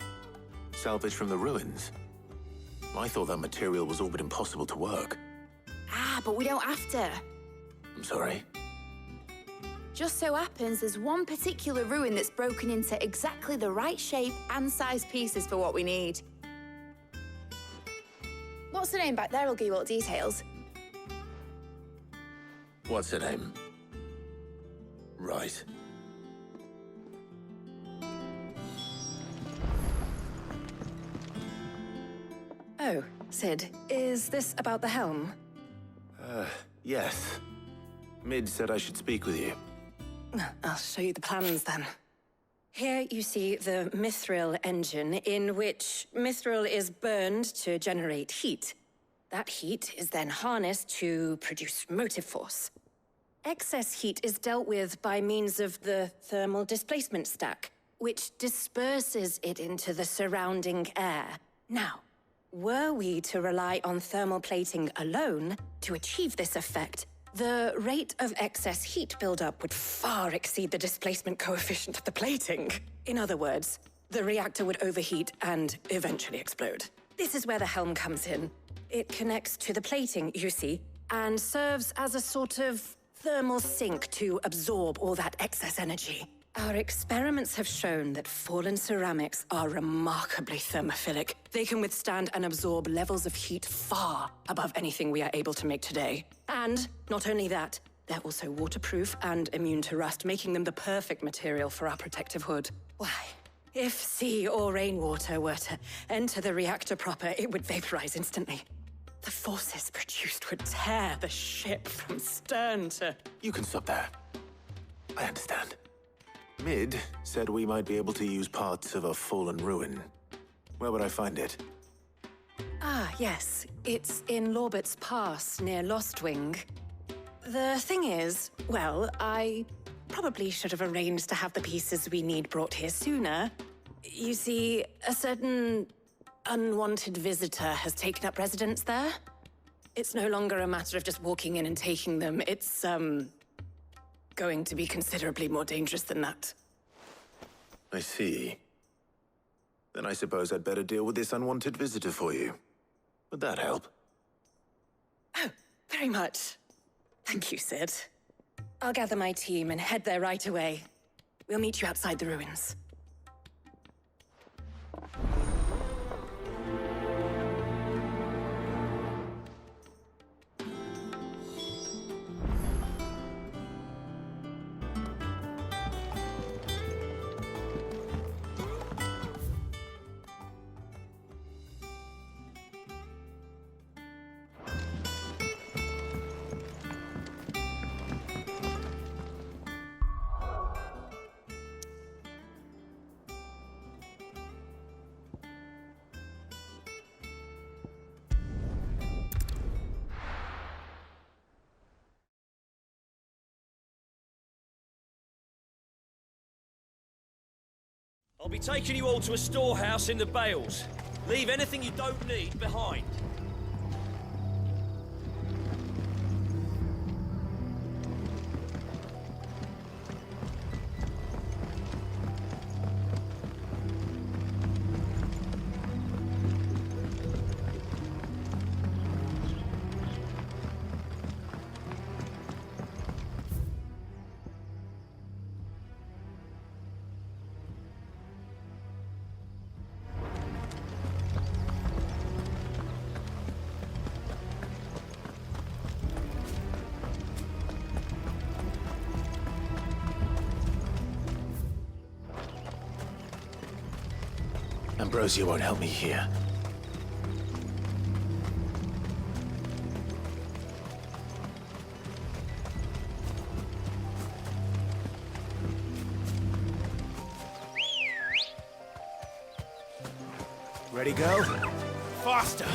Salvage from the ruins? I thought that material was all but impossible to work. Ah, but we don't have to. I'm sorry. Just so happens there's one particular ruin that's broken into exactly the right shape and size pieces for what we need. What's the name back there? I'll give you all the details. What's her name? Right. Oh, Sid, is this about the helm? Yes. Mid said I should speak with you. I'll show you the plans then. Here you see the mithril engine, in which mithril is burned to generate heat. That heat is then harnessed to produce motive force. Excess heat is dealt with by means of the thermal displacement stack, which disperses it into the surrounding air. Now, were we to rely on thermal plating alone to achieve this effect, the rate of excess heat buildup would far exceed the displacement coefficient of the plating. In other words, the reactor would overheat and eventually explode. This is where the helm comes in. It connects to the plating, you see, and serves as a sort of thermal sink to absorb all that excess energy. Our experiments have shown that fallen ceramics are remarkably thermophilic. They can withstand and absorb levels of heat far above anything we are able to make today. And not only that, they're also waterproof and immune to rust, making them the perfect material for our protective hood. Why? If sea or rainwater were to enter the reactor proper, it would vaporize instantly. The forces produced would tear the ship from stern to... You can stop there. I understand. Mid said we might be able to use parts of a fallen ruin. Where would I find it? Ah, yes. It's in Lorbert's Pass, near Lostwing. The thing is, well, I probably should have arranged to have the pieces we need brought here sooner. You see, a certain unwanted visitor has taken up residence there. It's no longer a matter of just walking in and taking them. It's, going to be considerably more dangerous than that. I see. Then I suppose I'd better deal with this unwanted visitor for you. Would that help? Oh, very much. Thank you, Sid. I'll gather my team and head there right away. We'll meet you outside the ruins. I'll be taking you all to a storehouse in the Bales. Leave anything you don't need behind. Ambrosia won't help me here. Ready, go? Faster!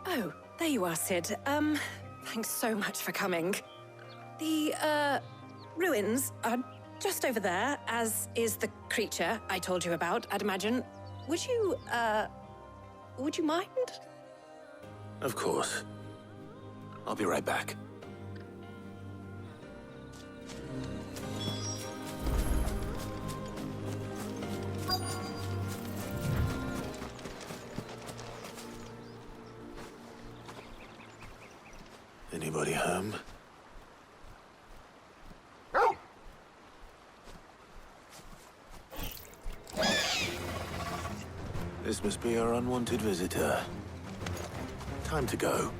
Oh, there you are, Sid. Thanks so much for coming. The, ruins are just over there, as is the creature I told you about, I'd imagine. Would you mind? Of course. I'll be right back. Anybody home? This must be our unwanted visitor. Time to go.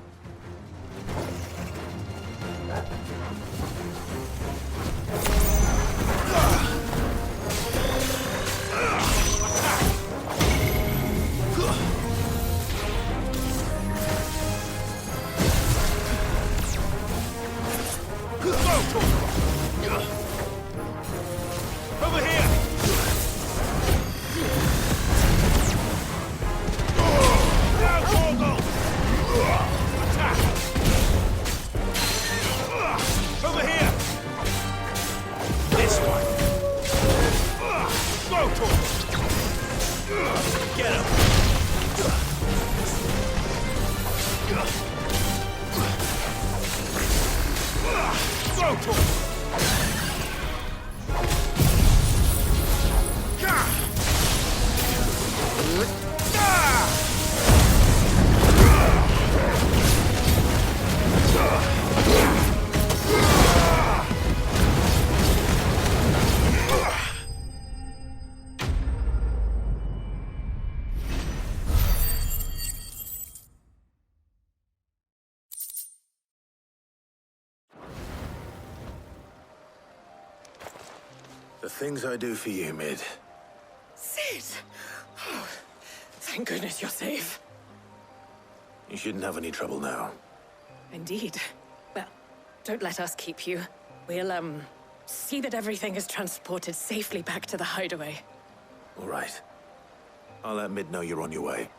Over here! Now, Torgal! Attack! Over here! This one! Go, Torgal! Get him! Go, Torgal! The things I do for you, Mid. Sid! Oh, thank goodness you're safe. You shouldn't have any trouble now. Indeed. Well, don't let us keep you. We'll, see that everything is transported safely back to the hideaway. All right. I'll let Mid know you're on your way.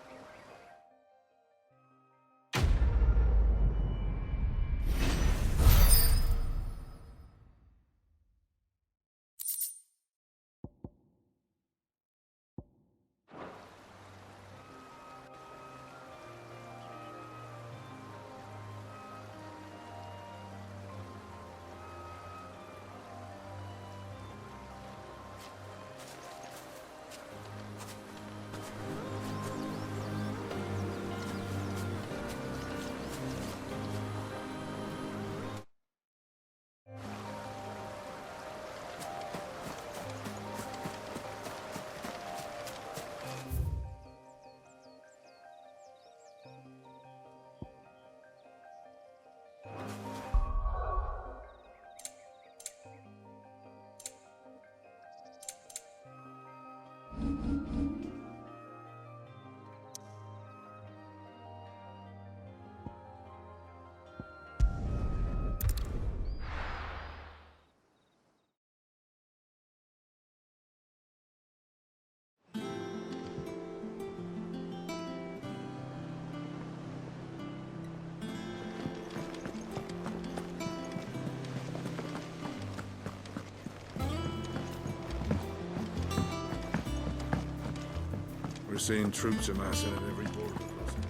seen troops amassing at every border crossing.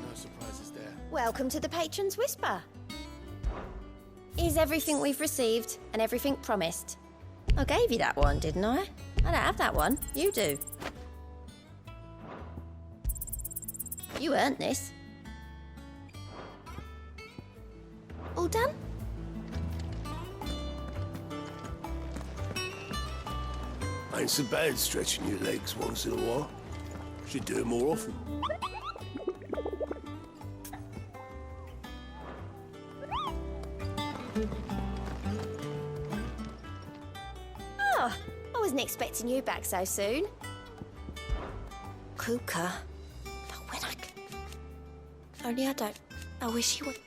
No surprises there. Welcome to the Patron's Whisper. Is everything we've received and everything promised? I gave you that one, didn't I? I don't have that one. You do. You earned this. All done? Ain't so bad stretching your legs once in a while. Should do it more often. Oh, I wasn't expecting you back so soon. Kuka. But when I could... Only I don't... I wish you would...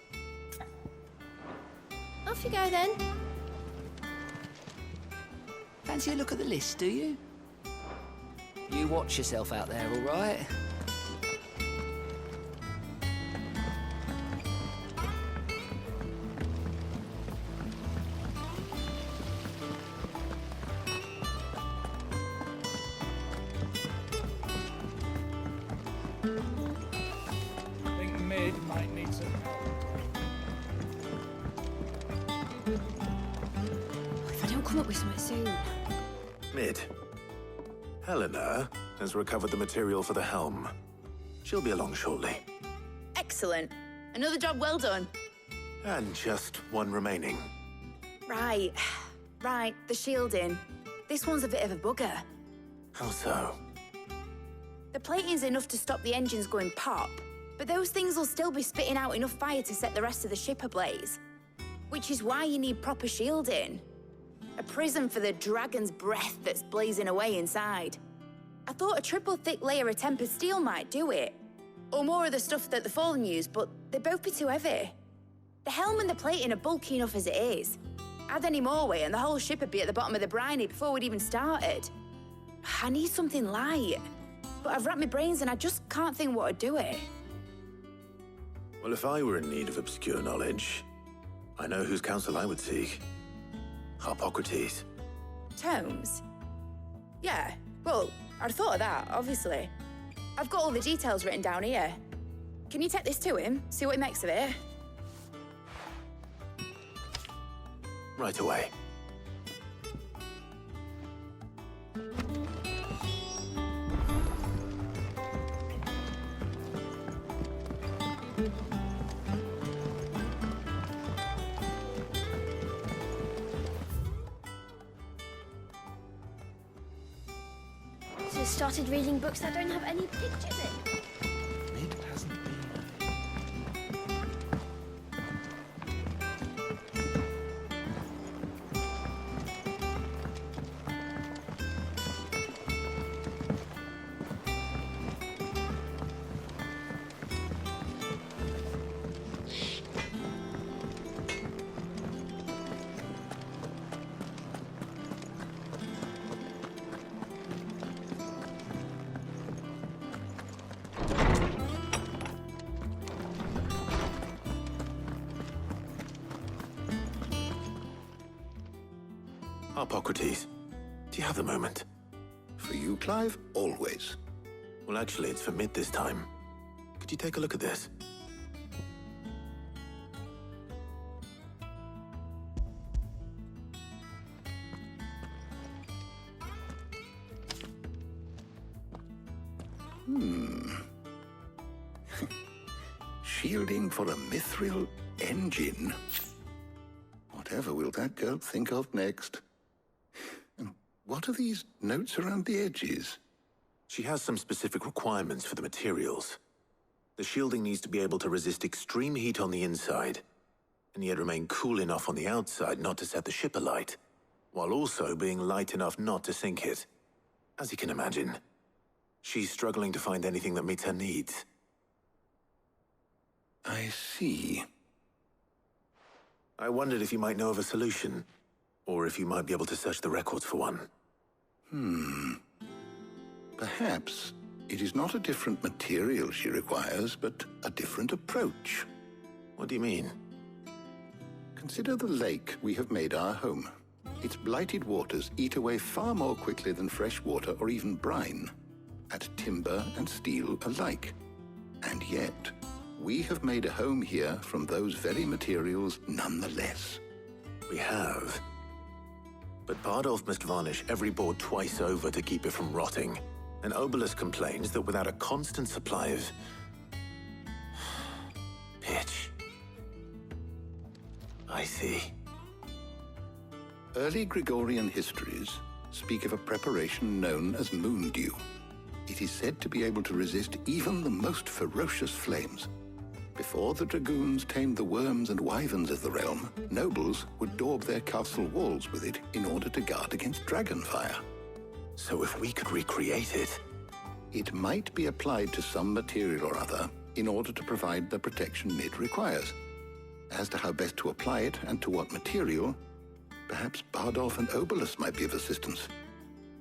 Off you go then. Fancy a look at the list, do you? You watch yourself out there, all right? I think Mid might need some help. If I don't come up with something soon. Mid. Helena has recovered the material for the helm. She'll be along shortly. Excellent. Another job well done. And just one remaining. Right. Right, the shielding. This one's a bit of a bugger. How so? The plating's enough to stop the engines going pop, but those things will still be spitting out enough fire to set the rest of the ship ablaze. Which is why you need proper shielding. A prison for the dragon's breath that's blazing away inside. I thought a triple thick layer of tempered steel might do it. Or more of the stuff that the Fallen use, but they'd both be too heavy. The helm and the plating are bulky enough as it is. Add any more weight and the whole ship would be at the bottom of the briny before we'd even started. I need something light. But I've racked my brains and I just can't think what would do it. Well, if I were in need of obscure knowledge, I know whose counsel I would seek. Hippocrates. Tomes? Yeah, well, I'd thought of that, obviously. I've got all the details written down here. Can you take this to him, see what he makes of it? Right away. So started reading books that don't have any pictures in. Mid hasn't been. Hippocrates, do you have the moment? For you, Clive, always. Well, actually, it's for Mid this time. Could you take a look at this? Shielding for a mithril engine. Whatever will that girl think of next? And what are these notes around the edges? She has some specific requirements for the materials. The shielding needs to be able to resist extreme heat on the inside, and yet remain cool enough on the outside not to set the ship alight, while also being light enough not to sink it. As you can imagine, she's struggling to find anything that meets her needs. I see. I wondered if you might know of a solution, or if you might be able to search the records for one. Perhaps it is not a different material she requires, but a different approach. What do you mean? Consider the lake we have made our home. Its blighted waters eat away far more quickly than fresh water or even brine. at timber and steel alike. And yet, we have made a home here from those very materials nonetheless. We have. But Bardolph must varnish every board twice over to keep it from rotting. And Obelus complains that without a constant supply of pitch. I see. Early Gregorian histories speak of a preparation known as moon dew. It is said to be able to resist even the most ferocious flames. Before the dragoons tamed the worms and wyverns of the realm, nobles would daub their castle walls with it in order to guard against dragon fire. So if we could recreate it... It might be applied to some material or other in order to provide the protection it requires. As to how best to apply it and to what material, perhaps Bardolph and Obelus might be of assistance.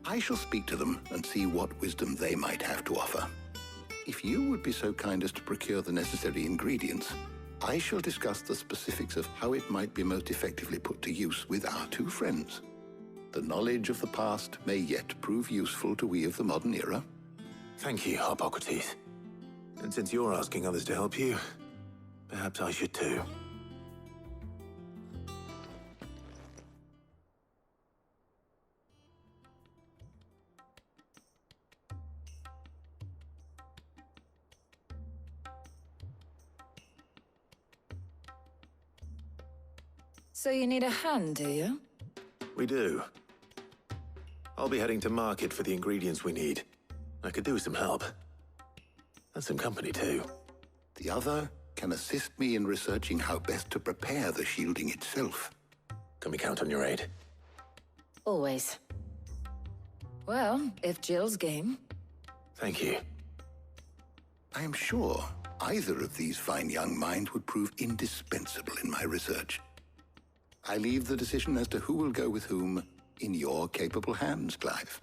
I shall speak to them and see what wisdom they might have to offer. If you would be so kind as to procure the necessary ingredients, I shall discuss the specifics of how it might be most effectively put to use with our two friends. The knowledge of the past may yet prove useful to we of the modern era. Thank you, Hippocrates. And since you're asking others to help you, perhaps I should too. So you need a hand, do you? We do. I'll be heading to market for the ingredients we need. I could do with some help. And some company, too. The other can assist me in researching how best to prepare the shielding itself. Can we count on your aid? Always. Well, if Jill's game. Thank you. I am sure either of these fine young minds would prove indispensable in my research. I leave the decision as to who will go with whom in your capable hands, Clive.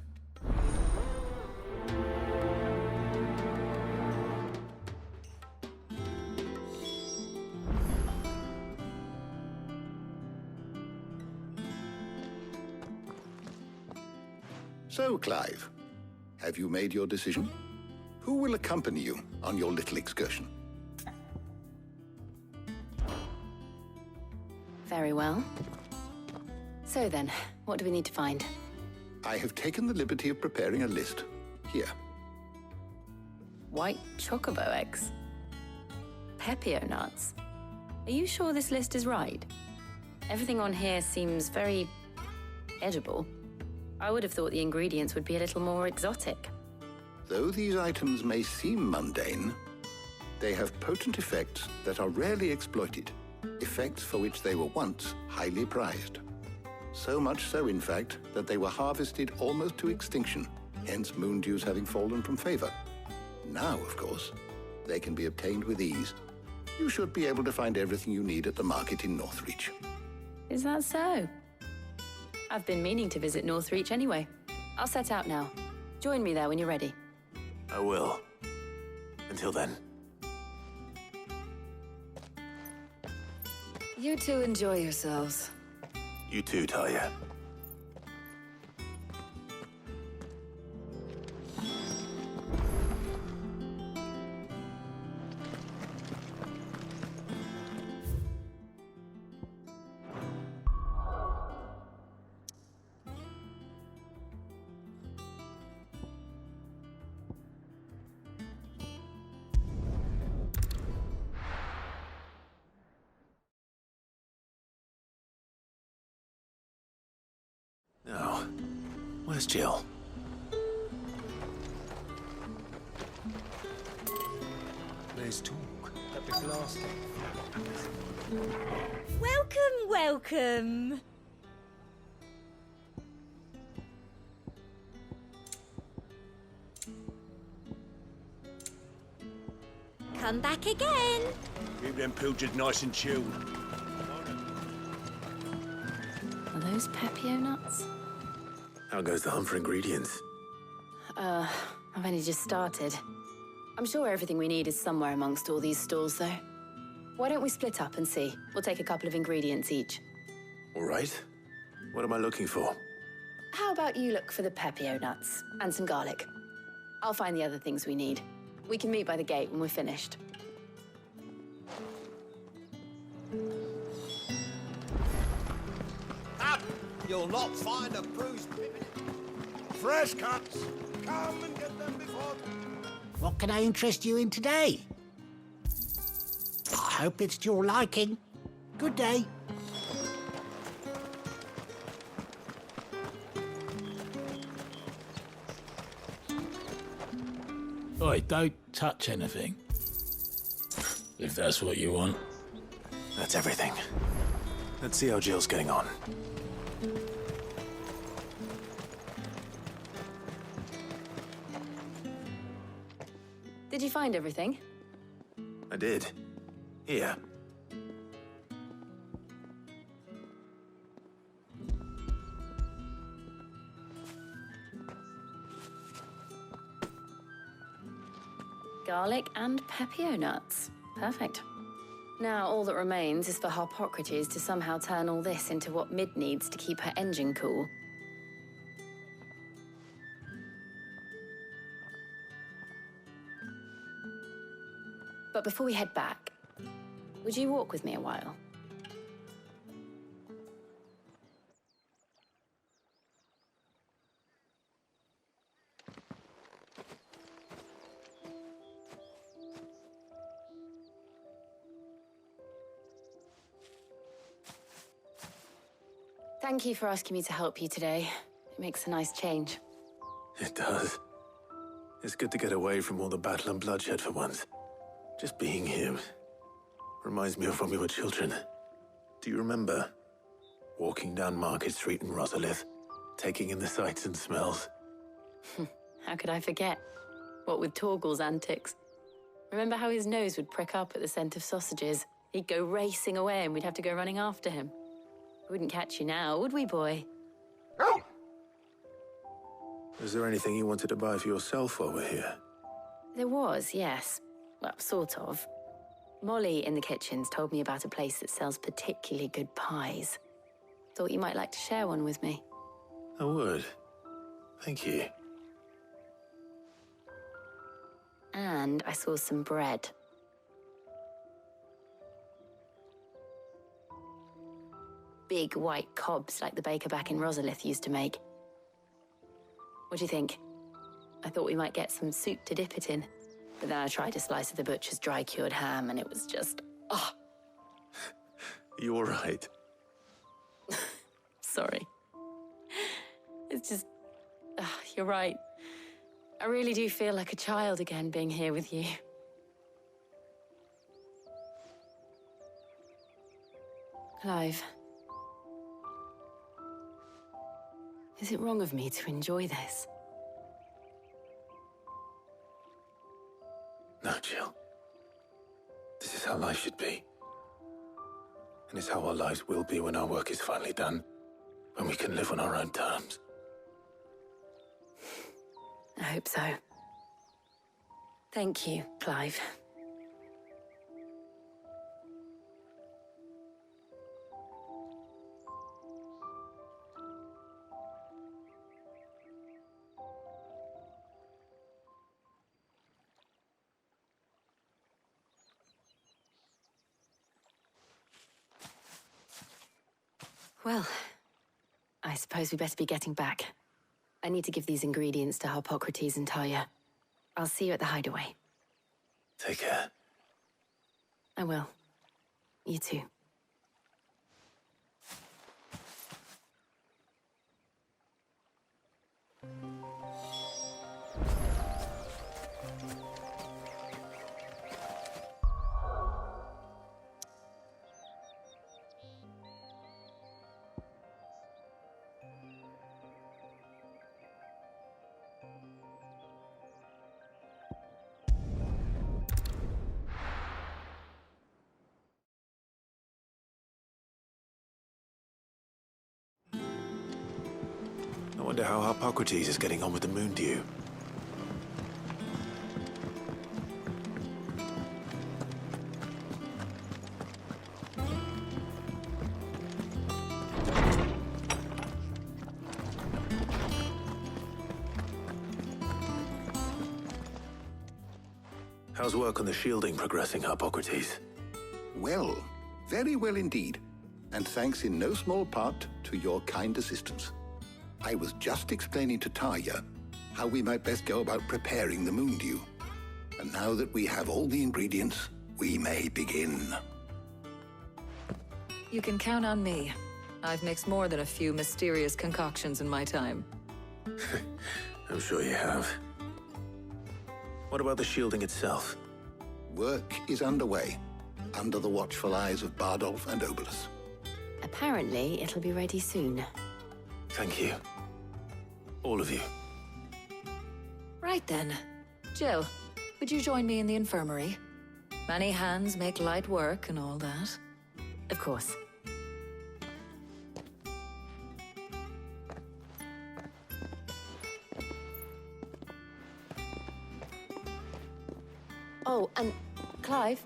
So, Clive, have you made your decision? Who will accompany you on your little excursion? Very well. So then, what do we need to find? I have taken the liberty of preparing a list. Here. White chocobo eggs. Pepio nuts. Are you sure this list is right? Everything on here seems very edible. I would have thought the ingredients would be a little more exotic. Though these items may seem mundane, they have potent effects that are rarely exploited, effects for which they were once highly prized. So much so, in fact, that they were harvested almost to extinction, hence moon dews having fallen from favor. Now, of course, they can be obtained with ease. You should be able to find everything you need at the market in Northreach. Is that so? I've been meaning to visit Northreach anyway. I'll set out now. Join me there when you're ready. I will. Until then. You two enjoy yourselves. You too, Talia. Now, where's Jill? There's talk at the glass. Welcome, welcome. Come back again. Keep them pilchards nice and chilled. Are those Pepio nuts? How goes the hunt for ingredients? I've only just started. I'm sure everything we need is somewhere amongst all these stalls, though. Why don't we split up and see? We'll take a couple of ingredients each. All right. What am I looking for? How about you look for the Pepio nuts and some garlic? I'll find the other things we need. We can meet by the gate when we're finished. Up! You'll not find a bruised pippin. Fresh cuts. Come and get them before... What can I interest you in today? I hope it's to your liking. Good day. Oi, don't touch anything. If that's what you want. That's everything. Let's see how Jill's getting on. Did you find everything? I did. Here. Garlic and pepio nuts. Perfect. Now all that remains is for Harpocrates to somehow turn all this into what Mid needs to keep her engine cool. But before we head back, would you walk with me a while? Thank you for asking me to help you today. It makes a nice change. It does. It's good to get away from all the battle and bloodshed for once. Just being here reminds me of when we were children. Do you remember? Walking down Market Street in Rosalith, taking in the sights and smells. How could I forget? What with Torgal's antics. Remember how his nose would prick up at the scent of sausages? He'd go racing away and we'd have to go running after him. We wouldn't catch you now, would we, boy? Is there anything you wanted to buy for yourself while we're here? There was, yes. Well, sort of. Molly in the kitchens told me about a place that sells particularly good pies. Thought you might like to share one with me. I would. Thank you. And I saw some bread. Big white cobs like the baker back in Rosalith used to make. What do you think? I thought we might get some soup to dip it in. But then I tried a slice of the butcher's dry-cured ham and it was just... oh. You all right? Sorry. It's just... you're right. I really do feel like a child again being here with you. Clive. Is it wrong of me to enjoy this? No, Jill. This is how life should be. And it's how our lives will be when our work is finally done. When we can live on our own terms. I hope so. Thank you, Clive. Well, I suppose we better be getting back. I need to give these ingredients to Harpocrates and Talia. I'll see you at the hideaway. Take care. I will. You too. I wonder how Harpocrates is getting on with the moon dew. How's work on the shielding progressing, Hippocrates? Well, very well indeed. And thanks in no small part to your kind assistance. I was just explaining to Tarja how we might best go about preparing the moon dew. And now that we have all the ingredients, we may begin. You can count on me. I've mixed more than a few mysterious concoctions in my time. I'm sure you have. What about the shielding itself? Work is underway, under the watchful eyes of Bardolph and Obolus. Apparently, it'll be ready soon. Thank you. All of you. Right then. Jill, would you join me in the infirmary? Many hands make light work and all that. Of course. Oh, and Clive,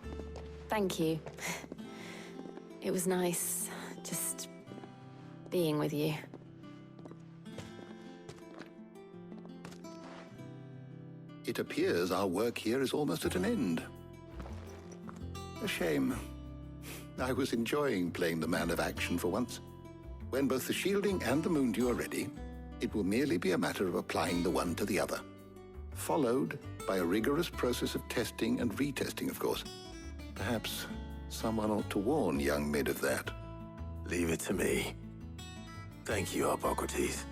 thank you. It was nice just being with you. It appears our work here is almost at an end. A shame. I was enjoying playing the man of action for once. When both the shielding and the moon dew are ready, it will merely be a matter of applying the one to the other. Followed by a rigorous process of testing and retesting, of course. Perhaps someone ought to warn young Mid of that. Leave it to me. Thank you, Hippocrates.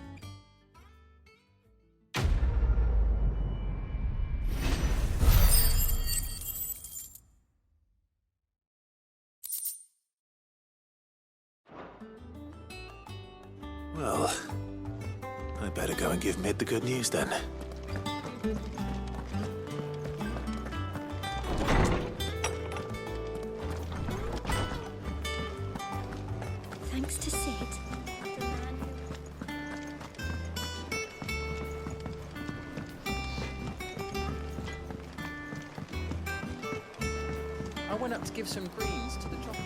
Well, I better go and give Mid the good news then. Thanks to Sid. I went up to give some greens to the chocolate.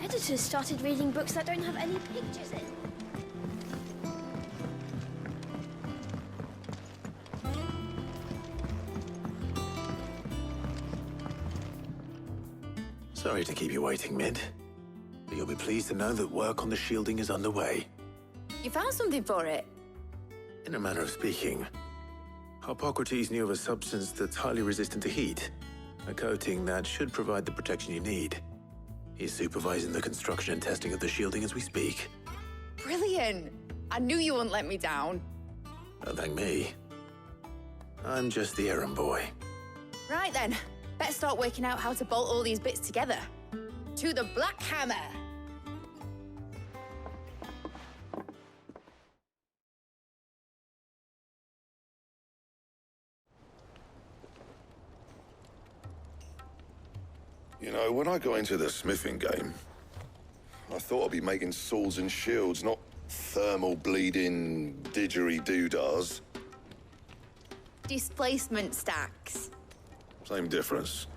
Editors started reading books that don't have any pictures in. Sorry to keep you waiting, Mid. But you'll be pleased to know that work on the shielding is underway. You found something for it? In a manner of speaking, Hippocrates knew of a substance that's highly resistant to heat. A coating that should provide the protection you need. He's supervising the construction and testing of the shielding as we speak. Brilliant! I knew you wouldn't let me down. Don't thank me. I'm just the errand boy. Right then, better start working out how to bolt all these bits together. To the Black Hammer! You know, when I got into the smithing game, I thought I'd be making swords and shields, not thermal bleeding didgeridoo-dahs. Displacement stacks. Same difference.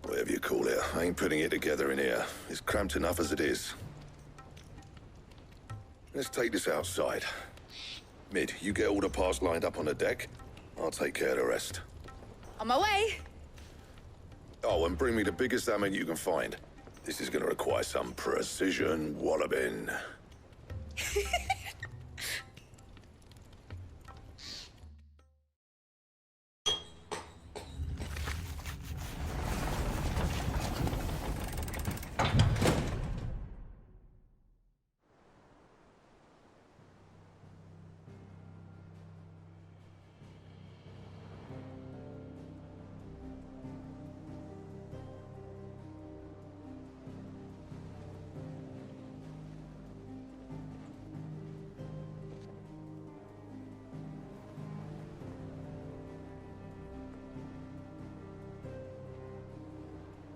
Whatever you call it, I ain't putting it together in here. It's cramped enough as it is. Let's take this outside. Mid, you get all the parts lined up on the deck. I'll take care of the rest. On my way! Oh, and bring me the biggest hammer you can find. This is gonna require some precision walloping.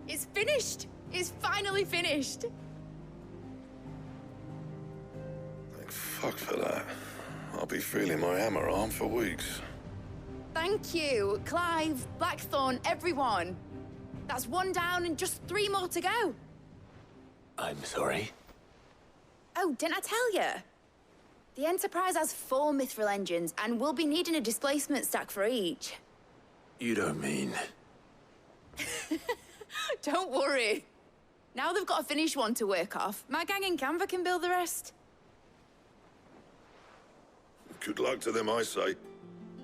It's finished! It's finally finished! Thank fuck for that. I'll be feeling my hammer arm for weeks. Thank you. Clive, Blackthorn, everyone. That's one down and just 3 more to go. I'm sorry. Oh, didn't I tell you? The Enterprise has 4 mithril engines, and we'll be needing a displacement stack for each. You don't mean... Don't worry. Now they've got a finished one to work off. My gang in Canva can build the rest. Good luck to them, I say.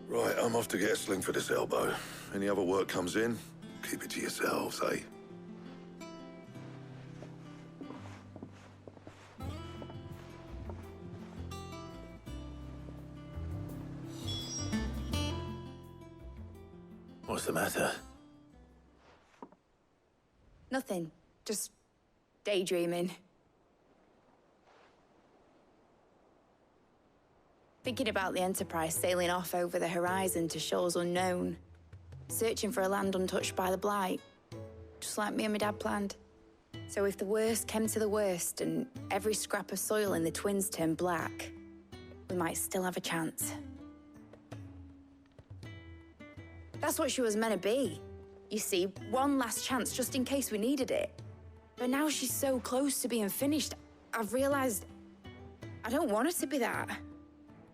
Right, I'm off to get a sling for this elbow. Any other work comes in, keep it to yourselves, eh? What's the matter? Nothing. Just daydreaming. Thinking about the Enterprise sailing off over the horizon to shores unknown, searching for a land untouched by the Blight, just like me and my dad planned. So if the worst came to the worst and every scrap of soil in the Twins turned black, we might still have a chance. That's what she was meant to be. You see, one last chance just in case we needed it. But now she's so close to being finished, I've realized I don't want her to be that.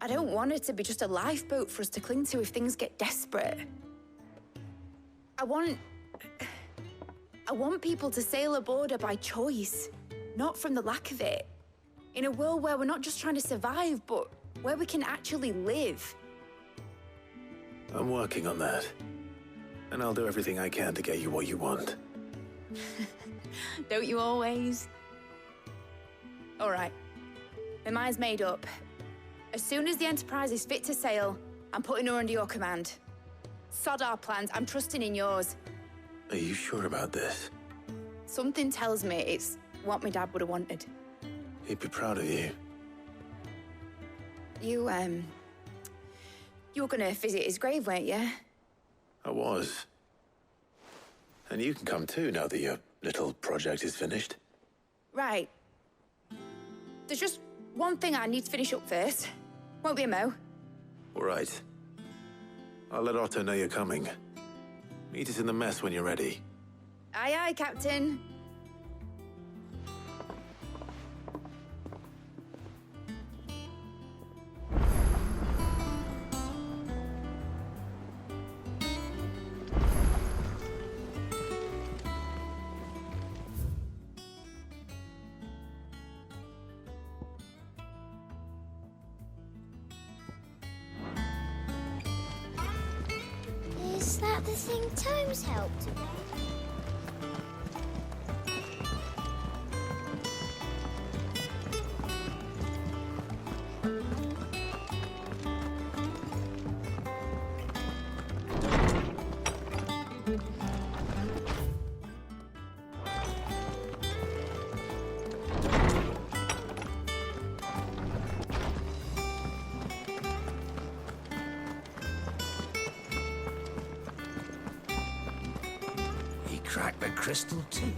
I don't want her to be just a lifeboat for us to cling to if things get desperate. I want people to sail aboard her by choice, not from the lack of it. In a world where we're not just trying to survive, but where we can actually live. I'm working on that. And I'll do everything I can to get you what you want. Don't you always? All right. My mind's made up. As soon as the Enterprise is fit to sail, I'm putting her under your command. Sod our plans, I'm trusting in yours. Are you sure about this? Something tells me it's what my dad would have wanted. He'd be proud of you. You were gonna visit his grave, weren't you? I was. And you can come too now that your little project is finished. Right. There's just one thing I need to finish up first. Won't be a mo. All right. I'll let Otto know you're coming. Meet us in the mess when you're ready. Aye, aye, Captain. Is that the thing Tomes helped with? Crack the crystal too.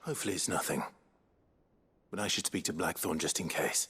Hopefully it's nothing. But I should speak to Blackthorn just in case.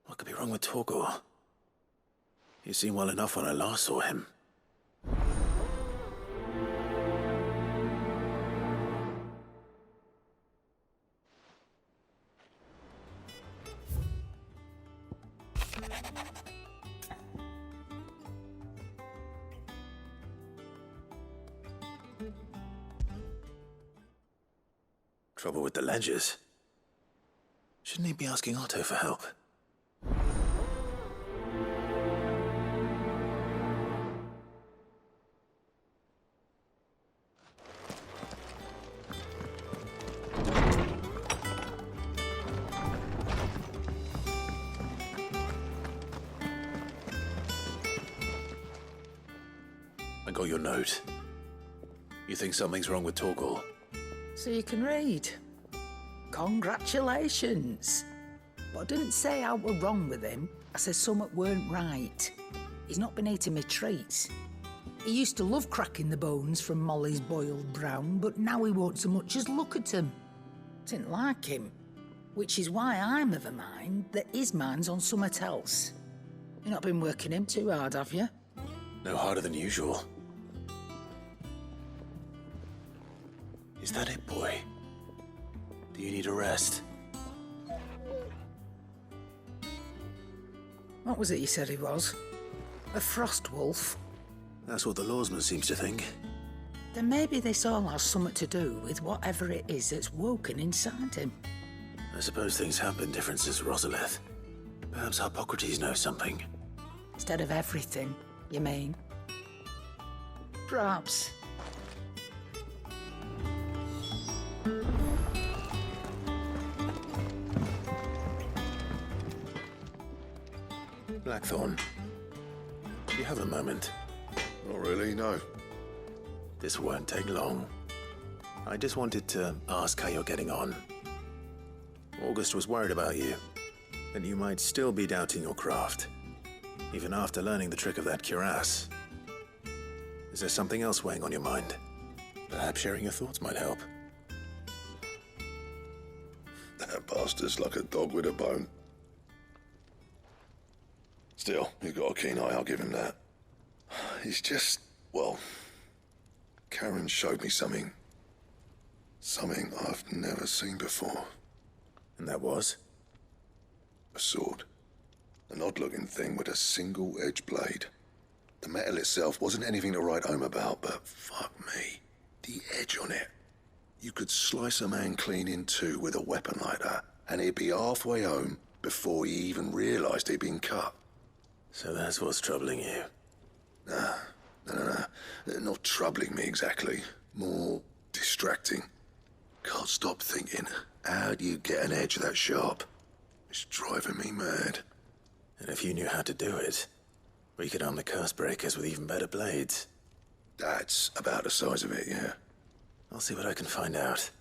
What could be wrong with Torgor? He seemed well enough when I last saw him. Trouble with the ledgers. Shouldn't he be asking Otto for help? I got your note. You think something's wrong with Torgal? So you can read. Congratulations. But I didn't say I were wrong with him. I said something weren't right. He's not been eating me treats. He used to love cracking the bones from Molly's boiled brown, but now he won't so much as look at them. Didn't like him. Which is why I'm of a mind that his mind's on something else. You've not been working him too hard, have you? No harder than usual. Is that it, boy? Do you need a rest? What was it you said he was? A frost wolf? That's what the lawsman seems to think. Then maybe this all has something to do with whatever it is that's woken inside him. I suppose things have been different since Rosalith. Perhaps Hippocrates knows something. Instead of everything, you mean? Perhaps. Blackthorn, do you have a moment? Not really, no. This won't take long. I just wanted to ask how you're getting on. August was worried about you, that you might still be doubting your craft, even after learning the trick of that cuirass. Is there something else weighing on your mind? Perhaps sharing your thoughts might help. That bastard's like a dog with a bone. Still, he's got a keen eye, I'll give him that. He's just, well, Karen showed me something. Something I've never seen before. And that was? A sword. An odd-looking thing with a single-edged blade. The metal itself wasn't anything to write home about, but fuck me. The edge on it. You could slice a man clean in two with a weapon like that, and he'd be halfway home before he even realized he'd been cut. So that's what's troubling you? No. Not troubling me exactly. More distracting. Can't stop thinking, how do you get an edge that sharp? It's driving me mad. And if you knew how to do it, we could arm the curse breakers with even better blades. That's about the size of it, yeah. I'll see what I can find out.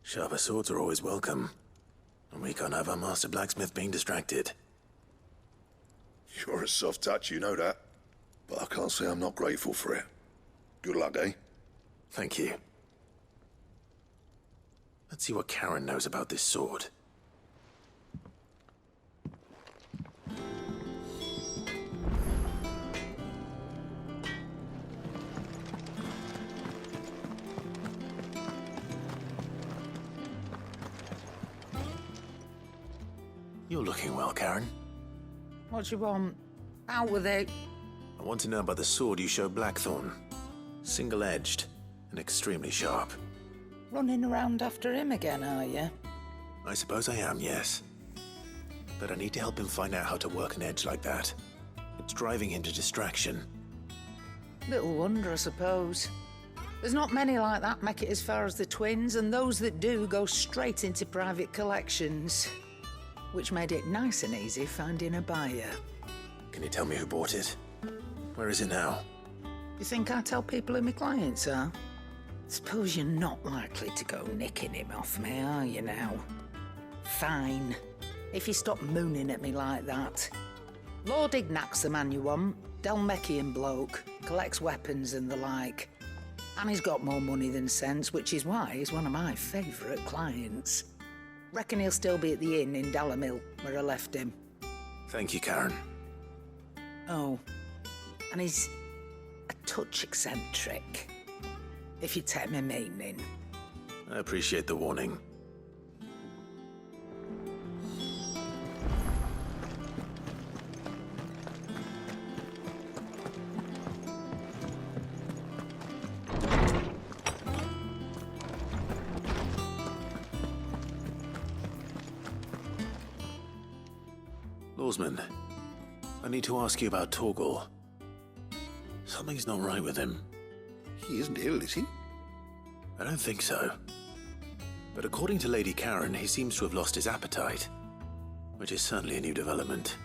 Sharper swords are always welcome. And we can't have our master blacksmith being distracted. You're a soft touch, you know that. But I can't say I'm not grateful for it. Good luck, eh? Thank you. Let's see what Karen knows about this sword. You're looking well, Karen. What do you want? Out with it. I want to know about the sword you showed Blackthorn. Single-edged and extremely sharp. Running around after him again, are you? I suppose I am, yes. But I need to help him find out how to work an edge like that. It's driving him to distraction. Little wonder, I suppose. There's not many like that make it as far as the twins, and those that do go straight into private collections. Which made it nice and easy finding a buyer. Can you tell me who bought it? Where is it now? You think I tell people who my clients are? Suppose you're not likely to go nicking him off me, are you now? Fine. If you stop mooning at me like that. Lord Ignac's the man you want. Dalmekian bloke. Collects weapons and the like. And he's got more money than sense, which is why he's one of my favourite clients. Reckon he'll still be at the inn in Dalamil, where I left him. Thank you, Karen. Oh, and he's a touch eccentric, if you take my meaning. I appreciate the warning. Oarsman, I need to ask you about Torgal. Something's not right with him. He isn't ill, is he? I don't think so. But according to Lady Karen, he seems to have lost his appetite, which is certainly a new development.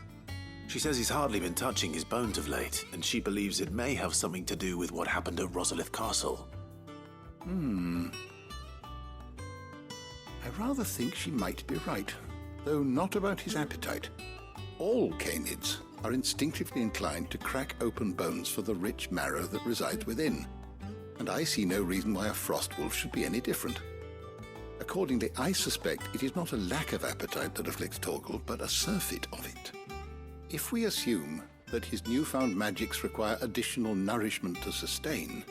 She says he's hardly been touching his bones of late, and she believes it may have something to do with what happened at Rosalith Castle. I rather think she might be right, though not about his appetite. All canids are instinctively inclined to crack open bones for the rich marrow that resides within, and I see no reason why a frost wolf should be any different. Accordingly, I suspect it is not a lack of appetite that afflicts Torgal, but a surfeit of it. If we assume that his newfound magics require additional nourishment to sustain,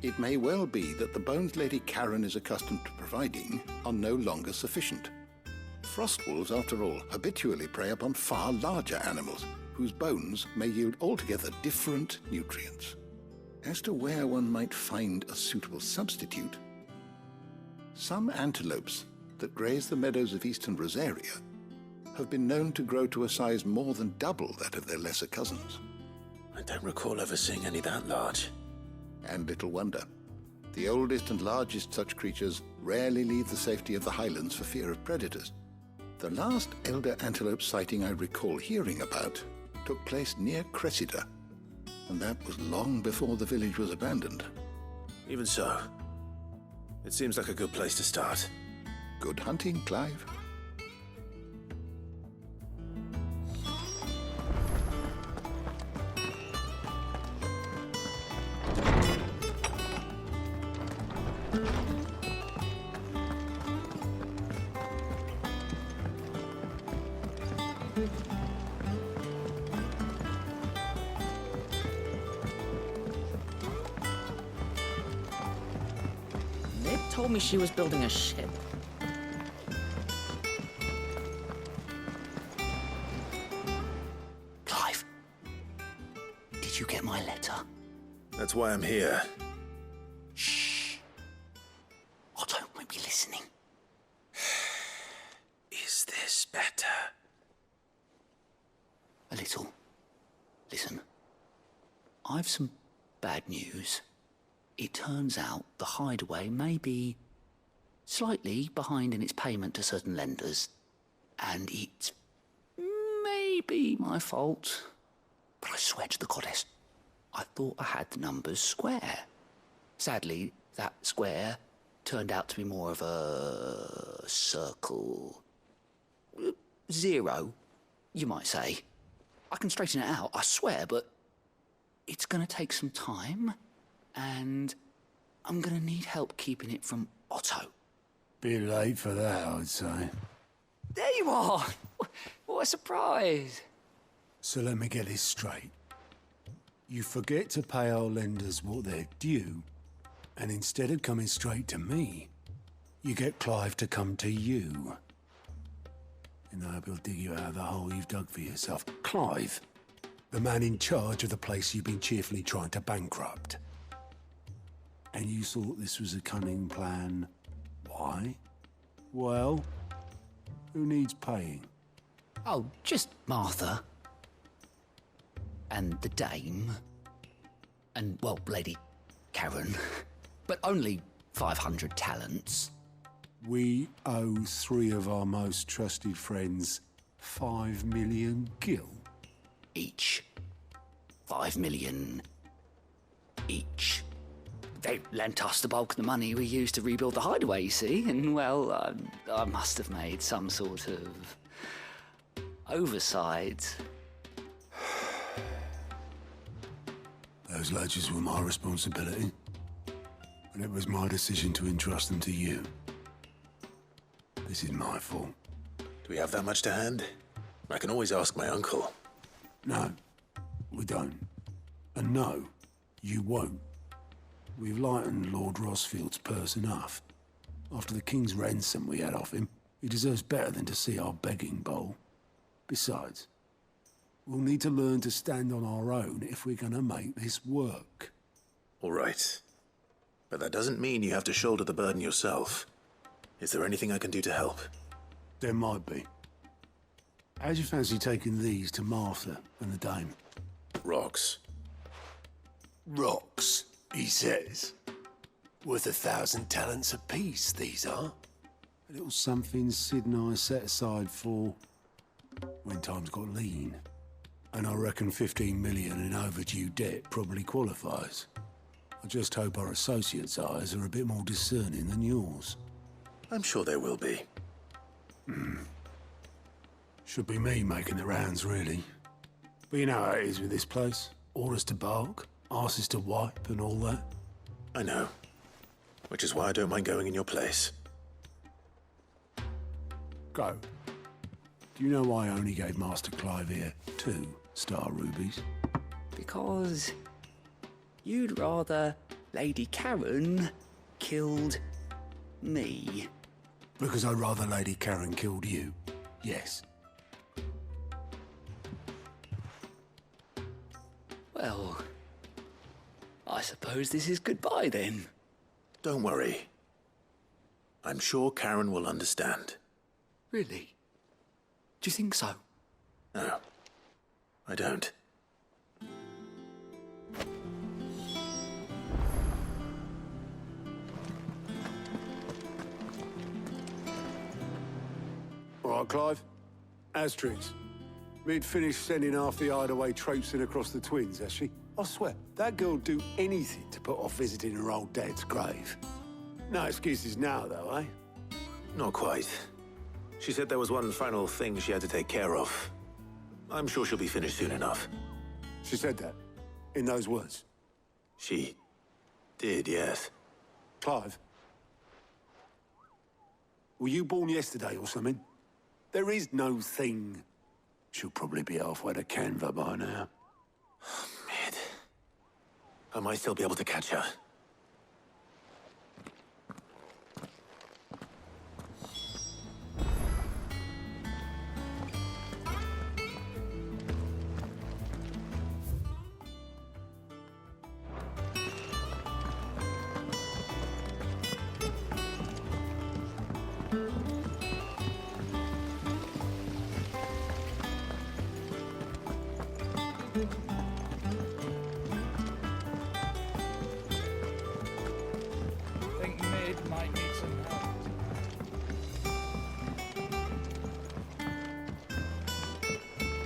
it may well be that the bones Lady Karen is accustomed to providing are no longer sufficient. Frostwolves, after all, habitually prey upon far larger animals, whose bones may yield altogether different nutrients. As to where one might find a suitable substitute, some antelopes that graze the meadows of eastern Rosaria have been known to grow to a size more than double that of their lesser cousins. I don't recall ever seeing any that large. And little wonder. The oldest and largest such creatures rarely leave the safety of the highlands for fear of predators. The last elder antelope sighting I recall hearing about took place near Cressida, and that was long before the village was abandoned. Even so, it seems like a good place to start. Good hunting, Clive. Told me she was building a ship. Clive, did you get my letter? That's why I'm here. Shh. Otto won't be listening. Is this better? A little. Listen, I've some bad news. It turns out the hideaway may be slightly behind in its payment to certain lenders, and it may be my fault. But I swear to the goddess, I thought I had the numbers square. Sadly, that square turned out to be more of a circle. 0, you might say. I can straighten it out, I swear, but it's gonna take some time. And I'm gonna need help keeping it from Otto. Bit late for that, I'd say. There you are! What a surprise! So let me get this straight. You forget to pay our lenders what they're due, and instead of coming straight to me, you get Clive to come to you. And I hope he'll dig you out of the hole you've dug for yourself. Clive, the man in charge of the place you've been cheerfully trying to bankrupt. And you thought this was a cunning plan. Why? Well, who needs paying? Oh, just Martha. And the dame. And, well, Lady Karen. But only 500 talents. We owe 3 of our most trusted friends 5 million gil. Each. 5 million each. They lent us the bulk of the money we used to rebuild the hideaway, you see, and, well, I must have made some sort of oversight. Those ledgers were my responsibility, and it was my decision to entrust them to you. This is my fault. Do we have that much to hand? I can always ask my uncle. No, we don't. And no, you won't. We've lightened Lord Rosfield's purse enough. After the king's ransom we had off him, he deserves better than to see our begging bowl. Besides, we'll need to learn to stand on our own if we're gonna make this work. All right. But that doesn't mean you have to shoulder the burden yourself. Is there anything I can do to help? There might be. How'd you fancy taking these to Martha and the dame? Rocks. Rocks, he says. Worth 1,000 talents apiece, these are. A little something Sid and I set aside for when times got lean. And I reckon 15 million in overdue debt probably qualifies. I just hope our associates' eyes are a bit more discerning than yours. I'm sure there will be. Should be me making the rounds, really. But you know how it is with this place. Orders to bark, arses to wipe, and all that. I know. Which is why I don't mind going in your place. Go. Do you know why I only gave Master Clive here 2 star rubies? Because you'd rather Lady Karen killed me. Because I'd rather Lady Karen killed you. Yes. Well, I suppose this is goodbye then. Don't worry. I'm sure Karen will understand. Really? Do you think so? No, I don't. All right, Clive. Asterix. We'd finished sending half the hideaway traipsing across the twins, has she? I swear, that girl'd do anything to put off visiting her old dad's grave. No excuses now, though, eh? Not quite. She said there was one final thing she had to take care of. I'm sure she'll be finished soon enough. She said that? In those words? She did, yes. Clive? Were you born yesterday or something? There is no thing. She'll probably be halfway to Canva by now. Mid. I might still be able to catch her. Think Mid might need some help.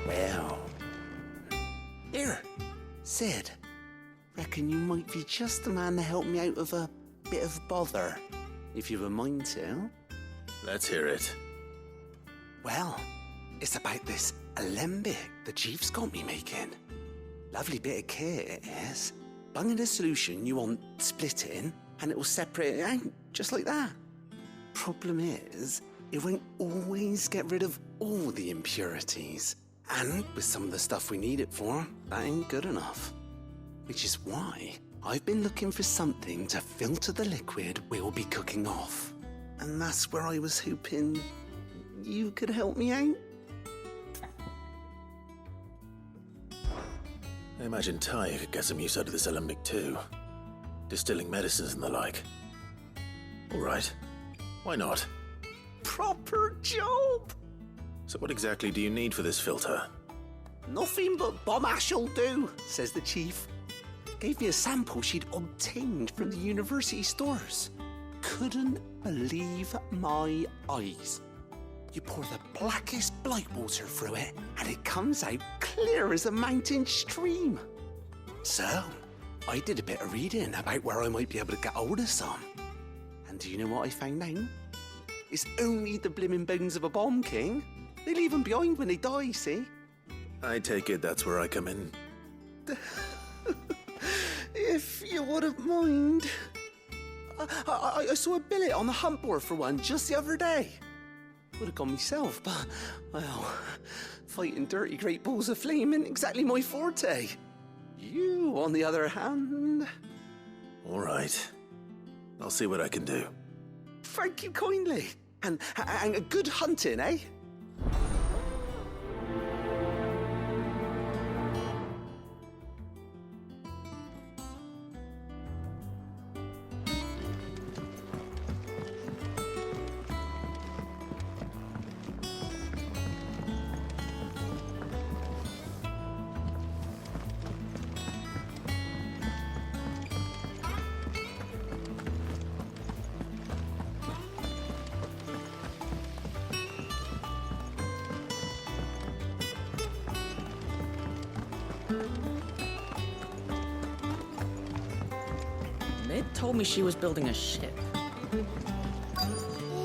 Well. Here, Sid. Reckon you might be just the man to help me out of a bit of bother, if you've a mind to. Let's hear it. Well, it's about this alembic the chief's got me making. Lovely bit of kit it is. Bunging a solution you want splitting, and it will separate it out, just like that. Problem is, it won't always get rid of all the impurities. And with some of the stuff we need it for, that ain't good enough. Which is why I've been looking for something to filter the liquid we'll be cooking off. And that's where I was hoping you could help me out. I imagine Ty could get some use out of this alembic too. Distilling medicines and the like. All right. Why not? Proper job! So what exactly do you need for this filter? Nothing but bomb ash'll do, says the chief. Gave me a sample she'd obtained from the university stores. Couldn't believe my eyes. You pour the blackest blight water through it, and it comes out clear as a mountain stream. So, I did a bit of reading about where I might be able to get hold of some. And do you know what I found out? It's only the blimmin' bones of a bomb king. They leave them behind when they die, see? I take it that's where I come in. If you wouldn't mind. I saw a billet on the hunt board for one just the other day. Would have gone myself, but, well, fighting dirty great balls of flame ain't exactly my forte. You, on the other hand... All right. I'll see what I can do. Thank you kindly. And good hunting, eh? told me she was building a ship.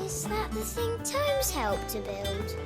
Is that the thing Tomes helped to build?